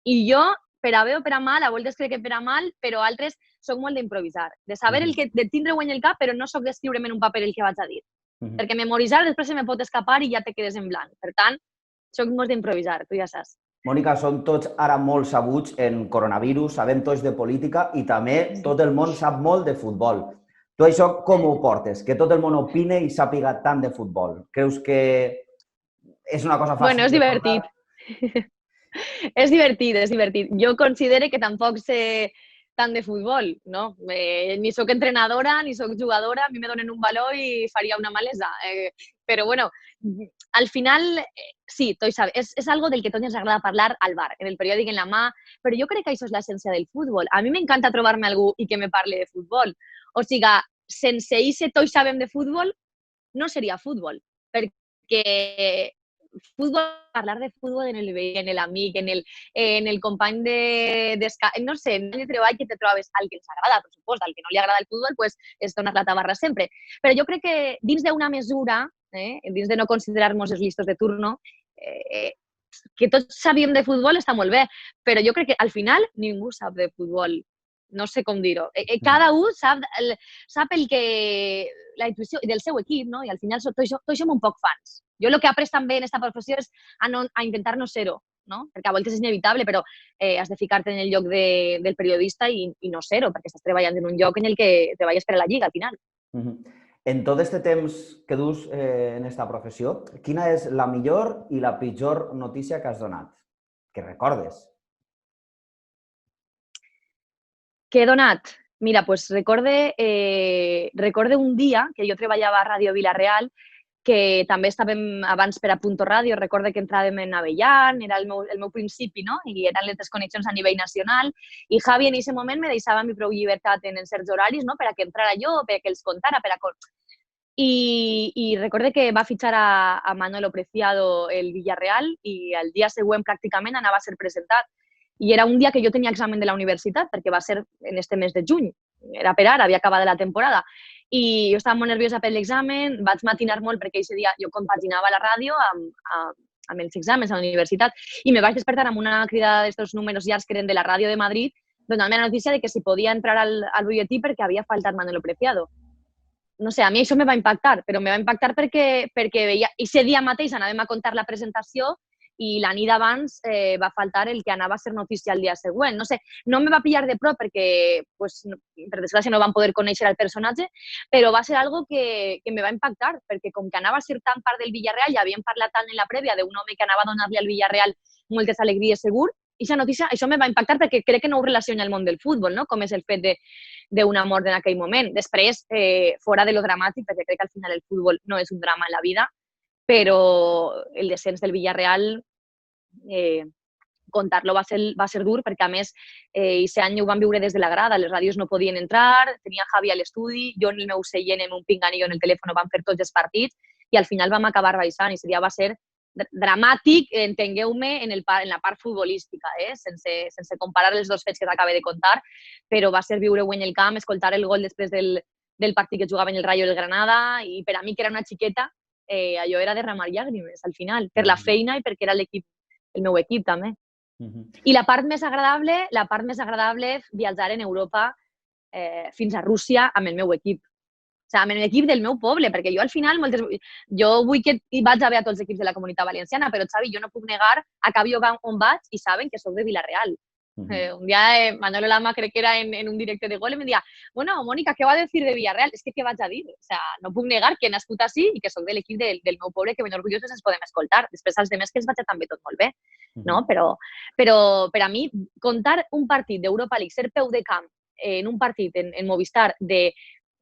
i jo, per a bé o per a mal, a voltes crec que per a mal, però altres soc molt d'improvisar, de saber de tindre-ho en el cap, però no soc d'escriure'm en un paper el que vaig a dir, perquè memoritzar després se me pot escapar i ja te quedes en blanc. Per tant, soc molt d'improvisar, tu ja saps. Mònica, som tots ara molt sabuts en coronavirus, sabem tots de política i també tot el món sap molt de futbol. Tu això com ho portes? Que tot el món opine i sàpiga tant de futbol. Creus que és una cosa fàcil? Bueno, és divertit. És divertit. Jo considero que tampoc tant de futbol, no? Ni sóc entrenadora, ni sóc jugadora, a mi me donen un valor i faria una malesa. Però, bueno, al final, sí, tots sabem, és algo del que tots ens agrada parlar al bar, en el periòdic, en la mà, però jo crec que això és l'essència del futbol. A mi m'encanta trobar-me algú i que me parli de futbol. O sigui, sense ese tots sabem de futbol, no seria futbol, perquè parlar de futbol en el veí, en l'amic, en el company no sé, en el treball que te trobes al que ens agrada, per supost, al que no li agrada el futbol, pues és donar la tabarra sempre. Però jo crec que dins d'una mesura, dins de no considerar-nos els listos de turno, que tots sabíem de futbol està molt bé, però jo crec que al final ningú sap de futbol. No sé com dir-ho. Cada un sap el que... la intuïció del seu equip, no? I al final tots som un poc fans. Jo el que he après també en aquesta professió és a intentar no ser-ho, no? Perquè a voltes és inevitable, però has de ficar-te en el lloc del periodista i no ser-ho, perquè estàs treballant en un lloc en el que treballes per a la lliga, al final. En tot aquest temps que dus en aquesta professió, quina és la millor i la pitjor notícia que has donat? Que recordes. Què he donat? Mira, doncs recorde un dia que jo treballava a Ràdio Vila-real, que també estàvem abans per a Punto Ràdio, recorde que entràvem en Avellán, era el meu principi, no? I eren les desconnexions a nivell nacional, i Javi en aquest moment me deixava amb prou llibertat en certs horaris, no? Per a que entrara jo, per a que els contara, I recorde que va fitxar a Manolo Preciado el Villarreal i el dia següent pràcticament anava a ser presentat. I era un dia que jo tenia examen de la universitat, perquè va ser en este mes de juny. Era per ara, havia acabat la temporada. I jo estava molt nerviosa per l'examen, vaig matinar molt perquè aquest dia jo compaginava la ràdio amb els exàmens a la universitat i me vaig despertar amb una cridada d'estos números llargs que eren de la ràdio de Madrid, donant-me la notícia de que si podia entrar al butlletí perquè havia faltat Manolo Preciado. No sé, a mi això me va impactar, però me va impactar perquè veia... Ese dia mateix anàvem a contar la presentació i la nit abans va faltar el que anava a ser notícia el dia següent. No sé, no me va pillar de prop perquè, pues, per desgràcia, no van poder conèixer el personatge, però va ser algo que me va impactar, perquè com que anava a ser tan part del Villarreal, ja havíem parlat tant en la prèvia d'un home que anava a donar-li al Villarreal moltes alegries segur, i aquesta notícia, això me va impactar perquè crec que no ho relaciona el món del futbol, no? Com és el fet d'una mort en aquell moment. Després, fora de lo dramàtic, perquè crec que al final el futbol no és un drama en la vida, però el descens del Villarreal, contar-lo va ser dur, perquè a més, aquest any ho vam viure des de la grada, les ràdios no podien entrar, tenia Javi a l'estudi, jo en el meu seient, en un pinganillo en el telèfon, vam fer tots els partits i al final vam acabar baixant i seria va ser dramàtic, entengueu-me, en la part futbolística, sense comparar els dos fets que t'acabo de contar, però va ser viure-ho en el camp, escoltar el gol després del partit que jugava en el Rayo del Granada i per a mi, que era una xiqueta, allò era derramar llàgrimes al final, per la feina i perquè era el meu equip també. I la part més agradable, viatjar en Europa fins a Rússia amb el meu equip. O sigui, amb l'equip del meu poble, perquè jo al final, jo vull que vaig a veure a tots els equips de la Comunitat Valenciana, però Xavi, jo no puc negar, acabi on vaig i saben que soc de Vila-real. Un dia Manolo Lama, crec que era en un directe de gol, i em deia, bueno, Mónica, què va a dir de Villarreal? És que què vaig a dir? O sigui, no puc negar que he nascut així i que soc de l'equip del meu poble, que ben orgullosos ens podem escoltar. Després, als demés, que els vaig també tot molt bé, no? Però per a mi, contar un partit d'Europa League, ser peu de camp en un partit en Movistar de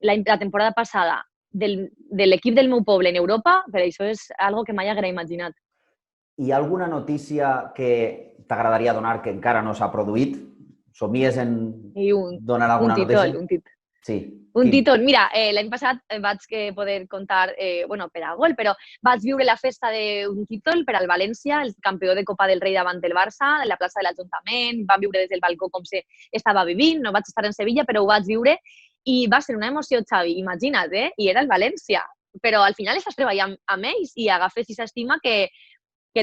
la temporada passada de l'equip del meu poble en Europa, per això és algo que mai haguera imaginat. Hi ha alguna notícia que t'agradaria donar que encara no s'ha produït? Somies en donar alguna notícia? Un títol. Sí. Un títol. Mira, l'any passat vaig poder contar, per a gol, però vaig viure la festa d'un títol per al València, el campió de Copa del Rei davant del Barça, en la plaça de l'Ajuntament, vam viure des del balcó com se estava vivint, no vaig estar en Sevilla, però ho vaig viure i va ser una emoció, Xavi, imagina't, i era el València. Però al final estàs treballant amb ells i agafes aquesta estima que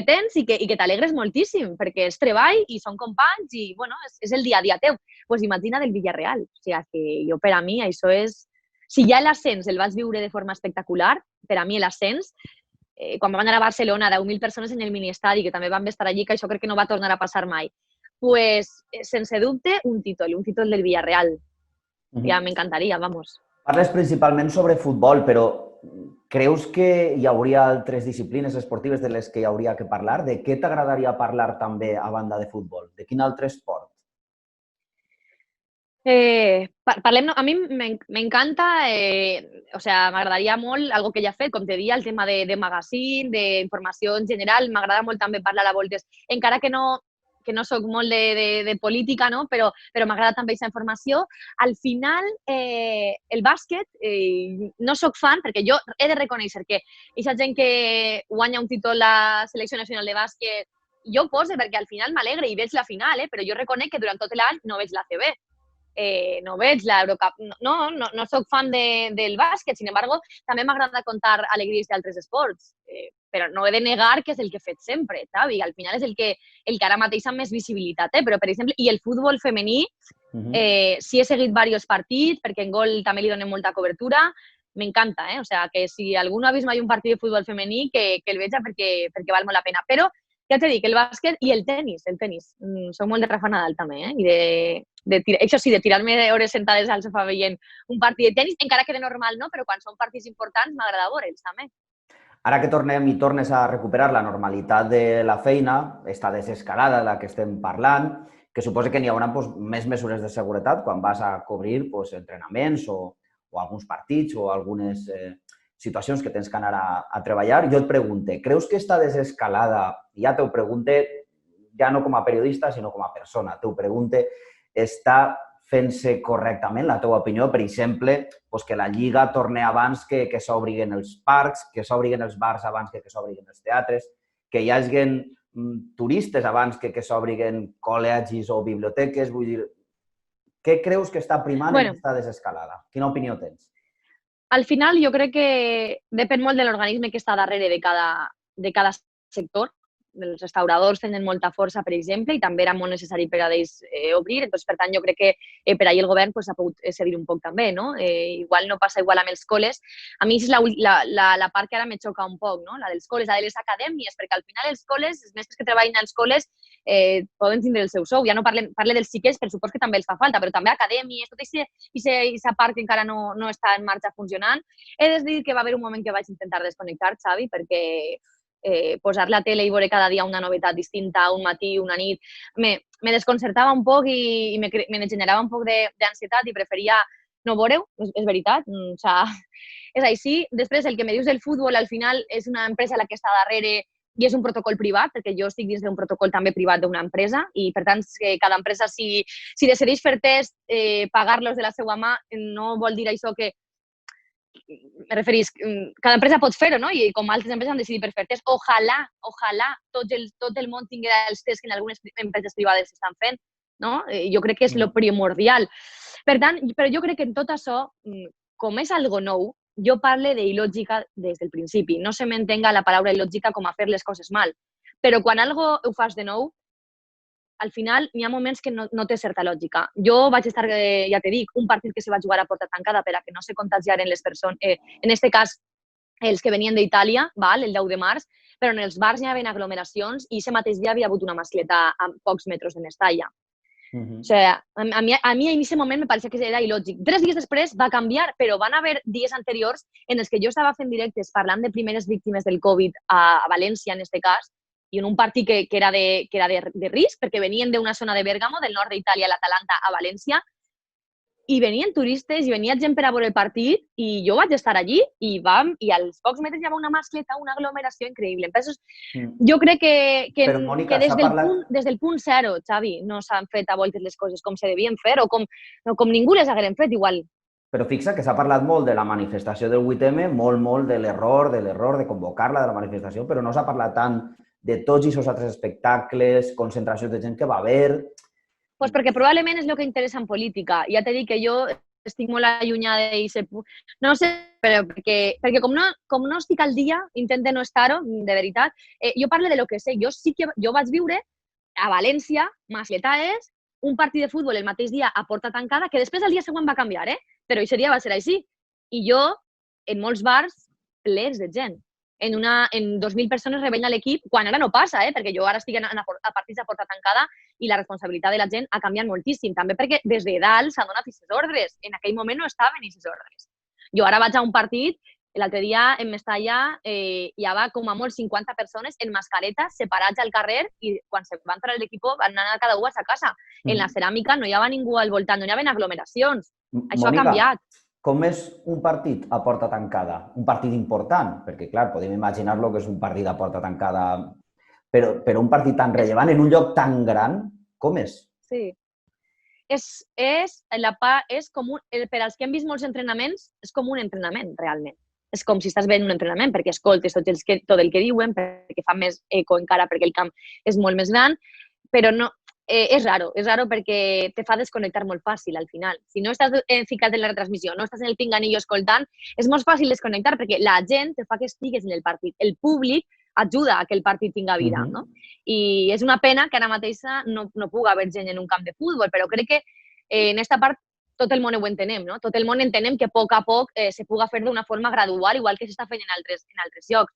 tens i que t'alegres moltíssim, perquè és treball i són companys i, bueno, és el dia a dia teu. Doncs imagina del Villarreal. O sigui, que jo, per a mi, això és... Si ja l'ascens el vaig viure de forma espectacular, per a mi l'ascens, quan vam anar a Barcelona, 10.000 persones en el miniestadi, que també vam estar allí, que això crec que no va tornar a passar mai, doncs, sense dubte, un títol del Villarreal. Ja m'encantaria, vamos. Parles principalment sobre futbol, però creus que hi hauria altres disciplines esportives de les que hi hauria que parlar? De què t'agradaria parlar també a banda de futbol? De quin altre esport? Parlem, a mi m'encanta, o sea, m'agradaria molt algo que ja he fet, com te dia, el tema de magazine, d'informació en general, m'agrada molt també parlar a voltes, encara que no soc molt de política, no? Però m'agrada també aquesta informació. Al final, el bàsquet, no soc fan, perquè jo he de reconèixer que aquesta gent que guanya un títol a la selecció nacional de bàsquet, jo ho poso perquè al final m'alegre i veig la final, però jo reconec que durant tot l'any no veig la CB. No veig l'Eurocup, no soc fan del bàsquet, sin embargo, també m'agrada contar alegries d'altres esports, però no he de negar que és el que he fet sempre, Xavi, al final és el que ara mateix amb més visibilitat, però per exemple, i el futbol femení, sí he seguit diversos partits, perquè en Gol també li donem molta cobertura, m'encanta, o sea, que si algú no ha vist mai un partit de futbol femení, que el veja perquè val molt la pena, però ja t'he dit, el bàsquet i el tennis. Soc molt de Rafa Nadal també, i això sí, de tirar-me hores sentades al sofà veient un partit de tennis, encara que de normal no, però quan són partits importants m'agrada veure'ls també. Ara que tornem i tornes a recuperar la normalitat de la feina, esta desescalada de la que estem parlant, que suposa que n'hi haurà més mesures de seguretat quan vas a cobrir entrenaments o alguns partits o algunes situacions que tens que anar a treballar. Jo et pregunto, creus que esta desescalada, ja t'ho pregunte, ja no com a periodista, sinó com a persona, t'ho pregunte, està fent-se correctament, la teva opinió, per exemple, que la Lliga torni abans que s'obriguen els parcs, que s'obriguen els bars abans que s'obriguen els teatres, que hi hagin turistes abans que s'obriguen col·legis o biblioteques, vull dir, què creus que està primant en aquesta desescalada? Quina opinió tens? Al final jo crec que depèn molt de l'organisme que està darrere de cada sector. Els restauradors tenen molta força, per exemple, i també era molt necessari per a ells obrir. Entonces, per tant, jo crec que per ahir el govern s'ha pogut cedir un poc també, no? Igual no passa igual amb els col·les. A mi és la part que ara me xoca un poc, no? La dels col·les, la de les acadèmies, perquè al final els col·les, els mestres que treballen als col·les, poden tindre el seu sou. Ja no parle dels xiquets, per supos que també els fa falta, però també acadèmies, tota aquesta part que encara no està en marxa funcionant. He de dir que va haver un moment que vaig intentar desconnectar, Xavi, perquè posar la tele i veure cada dia una novetat distinta, un matí, una nit, me desconcertava un poc i me generava un poc d'ansietat i preferia no veure-ho, és veritat. O sea, és així. Després, el que me dius del futbol, al final és una empresa la que està darrere i és un protocol privat, perquè jo estic dins d'un protocol també privat d'una empresa i, per tant, cada empresa, si decideix fer test, pagar-los de la seva mà, no vol dir això que me referís, cada empresa pot fer-ho, no? I com altres empreses han decidit per fer tests, ojalà tot el món tingui els tests que en algunes empreses privades s'estan fent, no? Jo crec que és lo primordial. Per tant, però jo crec que en tot això, com és algo nou, jo parle d'il·lògica des del principi. No se m'entenga la paraula il·lògica com a fer les coses mal. Però quan algo ho fas de nou, al final hi ha moments que no té certa lògica. Jo vaig estar, ja t'he dit, un partit que se va jugar a porta tancada per a que no se contagiaren les persones, en aquest cas els que venien d'Itàlia, el 10 de març, però en els bars hi havia aglomeracions i aquest mateix dia havia hagut una mascleta a pocs metres de Mestalla. O sigui, a mi en aquest moment me pareixia que era il·lògic. 3 dies després va canviar, però van haver dies anteriors en els que jo estava fent directes parlant de primeres víctimes del Covid a València, en aquest cas, i en un partit que era de risc, perquè venien d'una zona de Bèrgamo, del nord d'Itàlia, l'Atalanta, a València, i venien turistes i venia gent per a veure el partit, i jo vaig estar allí, i als pocs metres hi havia una mascleta, una aglomeració increïble. Entonces, jo crec que Mònica, des del punt zero, Xavi, no s'han fet a voltes les coses com se devien fer, o com ningú les hagueren fet igual. Però fixa que s'ha parlat molt de la manifestació del 8M, molt de l'error de convocar-la, de la manifestació, però no s'ha parlat tant de tots aquests altres espectacles, concentracions de gent que va haver... Pues perquè probablement és el que interessa en política. Ja t'he dit que jo estic molt allunyada d'aquest punt. No sé, però perquè com no estic al dia, intento no estar-ho, de veritat, jo parlo de lo que sé. Jo vaig viure a València, mascletades, un partit de futbol el mateix dia a porta tancada, que després el dia següent va canviar, però aquest dia va ser així. I jo, en molts bars, plens de gent. En 2.000 persones rebent a l'equip, quan ara no passa, perquè jo ara estic a partits a porta tancada i la responsabilitat de la gent ha canviat moltíssim, també perquè des de dalt s'han donat aquestes ordres. En aquell moment no estaven aquestes ordres. Jo ara vaig a un partit L'altre dia en Mestalla hi havia com a molt 50 persones en mascaretes separats al carrer i quan se va entrar l'equip van anar cada un a sa casa. En la ceràmica no hi havia ningú al voltant, no hi havia aglomeracions. Això ha canviat. Com és un partit a porta tancada? Un partit important, perquè, clar, podem imaginar-lo que és un partit a porta tancada, però un partit tan rellevant en un lloc tan gran, com és? Sí. Per als que hem vist molts entrenaments, és com un entrenament, realment. És com si estàs veient un entrenament, perquè escoltes tot el que diuen, perquè fa més eco encara, perquè el camp és molt més gran, però no, és raro perquè te fa desconnectar molt fàcil al final. Si no estàs ficat en la retransmissió, no estàs en el pinganillo escoltant, és molt fàcil desconnectar perquè la gent te fa que estigues en el partit. El públic ajuda a que el partit tinga vida, no? I és una pena que ara mateix no pugui haver gent en un camp de futbol, però crec que en aquesta part tot el món ho entenem, no? Tot el món entenem que a poc se puga fer d'una forma gradual, igual que s'està fent en altres llocs.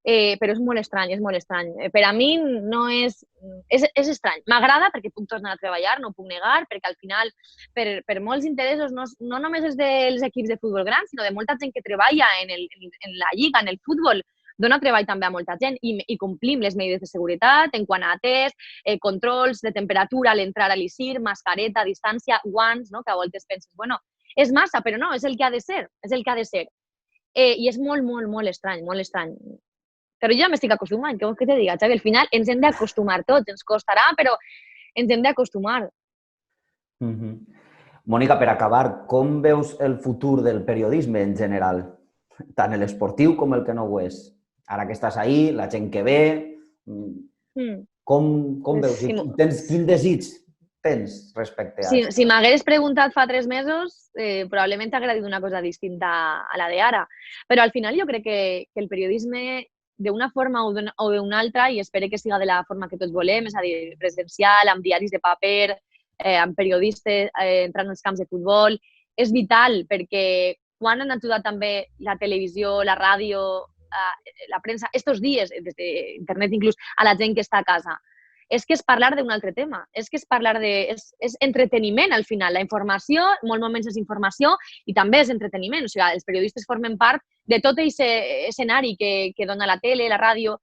Però és molt estrany, és molt estrany. Per a mi no és... És estrany. M'agrada perquè puc tornar a treballar, no ho puc negar, perquè al final, per molts interessos, no només és dels equips de futbol grans, sinó de molta gent que treballa en la lliga, en el futbol, dona treball també a molta gent i complim les mesures de seguretat en quant a test, controls de temperatura a l'entrar a l'ICIR, mascareta, distància, guants, no? Que a voltes penses, bueno, és massa, però no, és el que ha de ser, és el que ha de ser. I és molt, molt, molt estrany, molt estrany. Però jo m'estic acostumant, què vols que te diga, Xavi? Al final ens hem d'acostumar tots, ens costarà, però ens hem d'acostumar. Mònica, per acabar, com veus el futur del periodisme en general? Tant l'esportiu com el que no ho és. Ara que estàs ahí, la gent que ve, com veus? Quin desig tens respecte a això? Si m'hagués preguntat fa 3 mesos, probablement t'hagués dit una cosa distinta a la d'ara. Però al final jo crec que el periodisme, d'una forma o d'una altra, i espero que siga de la forma que tots volem, és a dir, presencial, amb diaris de paper, amb periodistes entrant als camps de futbol, és vital perquè quan han ajudat també la televisió, la ràdio, la premsa, estos dies, des d'internet inclús, a la gent que està a casa. És que és parlar d'un altre tema, és que és parlar de... És entreteniment, al final. La informació, en molts moments és informació i també és entreteniment. O sigui, els periodistes formen part de tot aquest escenari que dona la tele, la ràdio,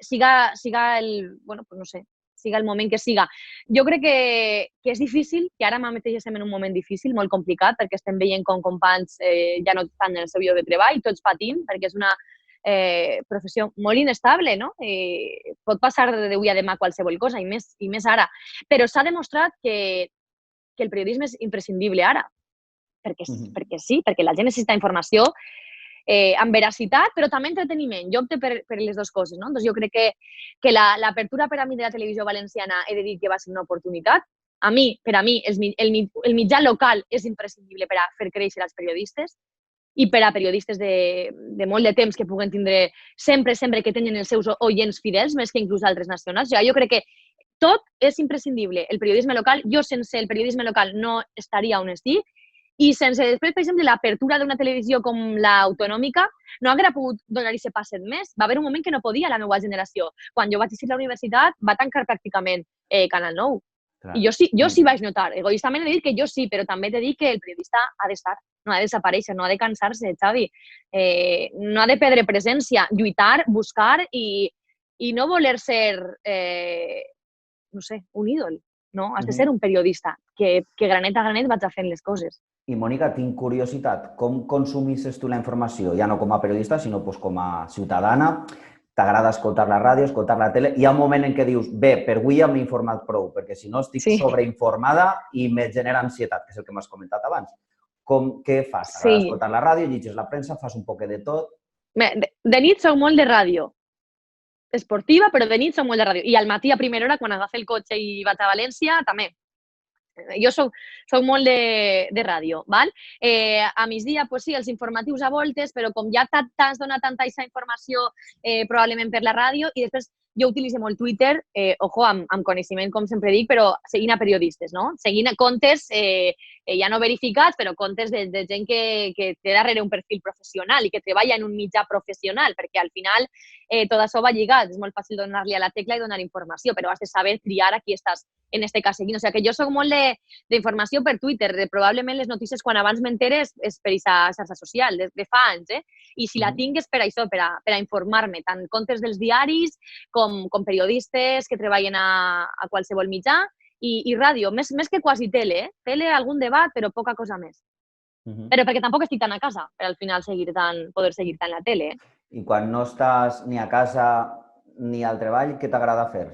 siga el... Bueno, pues no sé, siga el moment que siga. Jo crec que és difícil, que ara mateix estem en un moment difícil, molt complicat, perquè estem veient com companys ja no estan en el seu lloc de treball, tots patint, perquè és una professió molt inestable, no? Pot passar d'avui a demà qualsevol cosa, i més ara. Però s'ha demostrat que el periodisme és imprescindible ara, perquè sí, perquè la gent necessita informació amb veracitat, però també entreteniment. Jo opto per les dues coses, no? Doncs jo crec que l'apertura per a mi de la televisió valenciana he de dir que va ser una oportunitat. Per a mi, el mitjà local és imprescindible per a fer créixer els periodistes, i per a periodistes de molt de temps que puguen tindre sempre que tenen els seus oients fidels, més que inclús altres nacionals. Jo crec que tot és imprescindible. El periodisme local, jo sense el periodisme local no estaria on estic, i sense després, per exemple, l'apertura d'una televisió com l'autonòmica, no hauria pogut donar aquest passet més. Va haver un moment que no podia la meva generació. Quan jo vaig eixir a la universitat, va tancar pràcticament Canal 9. I jo sí vaig notar. Egoístament he dit que jo sí, però també t'he dit que el periodista ha d'estar, no ha de desaparèixer, no ha de cansar-se, Xavi. No ha de perdre presència, lluitar, buscar i no voler ser, no sé, un ídol. No? Has de ser un periodista, que granet a granet vaig fent les coses. I, Mònica, tinc curiositat. Com consumisses tu la informació? Ja no com a periodista, sinó com a ciutadana. T'agrada escoltar la ràdio, escoltar la tele. Hi ha un moment en què dius, bé, per avui ja m'he informat prou, perquè si no estic sobreinformada i me genera ansietat, que és el que m'has comentat abans. Què fas? T'agrada escoltar la ràdio, llegis la premsa, fas un poc de tot? De nit soc molt de ràdio. Esportiva, però de nit soc molt de ràdio. I al matí a primera hora, quan agafo el cotxe i vaig a València, també. Jo soc molt de ràdio, val? A migdia, doncs sí, els informatius a voltes, però com ja t'has donat tanta informació probablement per la ràdio, i després jo utilitzo molt Twitter, amb coneixement, com sempre dic, però seguint a periodistes, no? Seguint comptes ja no verificats, però comptes de gent que té darrere un perfil professional i que treballa en un mitjà professional, perquè al final tot això va lligat. És molt fàcil donar-li a la tecla i donar informació, però has de saber triar a qui estàs, en este cas, seguint. O sigui, que jo soc molt d'informació per Twitter. Probablement les notícies, quan abans m'enteres, és per aquesta xarxa social, de fa anys, I si la tinc és per això, per a informar-me, tant comptes dels diaris com periodistes que treballen a qualsevol mitjà i ràdio, més que quasi tele, Tele, algun debat, però poca cosa més. Però perquè tampoc estic tan a casa, per al final poder seguir tant la tele. I quan no estàs ni a casa ni al treball, què t'agrada fer?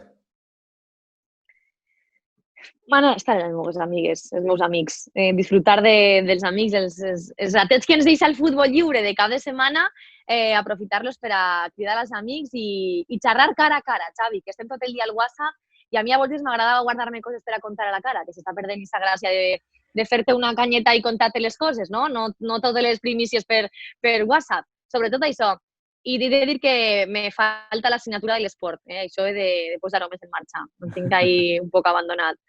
Estar amb les meves amigues, els meus amics, disfrutar dels amics, els ratets que ens deixa el futbol lliure de cap de setmana, aprofitar-los per a cridar als amics i xerrar cara a cara, Xavi, que estem tot el dia al WhatsApp i a mi a voltes m'agradava guardar-me coses per a contar a la cara, que s'està perdent aquesta gràcia de fer-te una canyeta i contar-te les coses, no? No totes les primícies per WhatsApp, sobretot això. I he de dir que me falta l'assignatura de l'esport, això he de posar-ho més en marxa, ho tinc ahí un poc abandonat.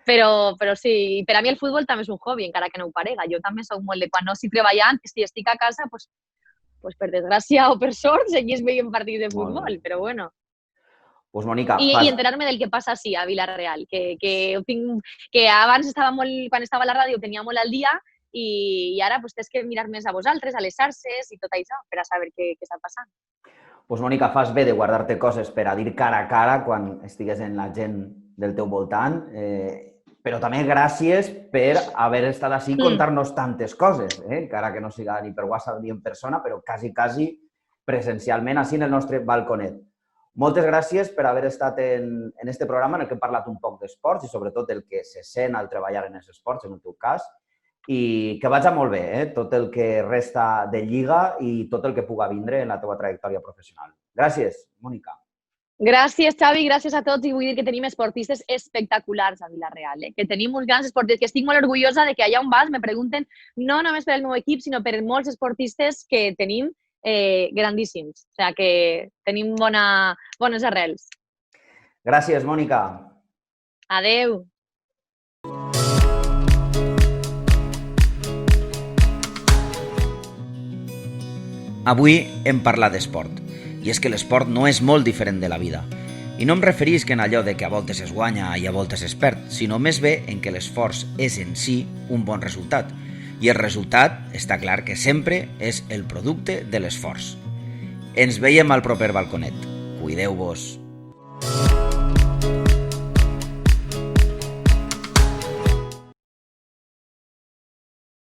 Però sí, per a mi el futbol també és un hobby, encara que no ho parega. Jo també soc molt de quan no estic treballant, si estic a casa, pues per desgràcia o per sort, seguís veient partits de futbol, però bueno. Pues Mònica, I enterar-me del que passa a Vila-real, que abans quan estava a la ràdio ho tenia molt al dia i ara tens que mirar més a vosaltres, a les xarxes i tot això, per a saber què està passant. Pues Mònica, fas bé de guardar-te coses per a dir cara a cara quan estigues en la gent del teu voltant, però també gràcies per haver estat així i contar-nos tantes coses, encara que no siga ni per WhatsApp ni en persona, però quasi presencialment així en el nostre balconet. Moltes gràcies per haver estat en este programa en el que hem parlat un poc d'esports i sobretot el que se sent al treballar en els esports, en el teu cas, i que vagi molt bé, tot el que resta de Lliga i tot el que puga vindre en la teva trajectòria professional. Gràcies, Mònica. Gràcies, Xavi, gràcies a tots i vull dir que tenim esportistes espectaculars a Vila-real, que tenim uns grans esportistes, que estic molt orgullosa de que allà on vas me pregunten no només per el meu equip, sinó per molts esportistes que tenim grandíssims. O sigui que tenim bones arrels. Gràcies, Mònica. Adeu. Avui hem parlat d'esport, i és que l'esport no és molt diferent de la vida. I no em referisc en allò de que a voltes es guanya i a voltes es perd, sinó més bé en què l'esforç és en si un bon resultat. I el resultat està clar que sempre és el producte de l'esforç. Ens veiem al proper balconet. Cuideu-vos.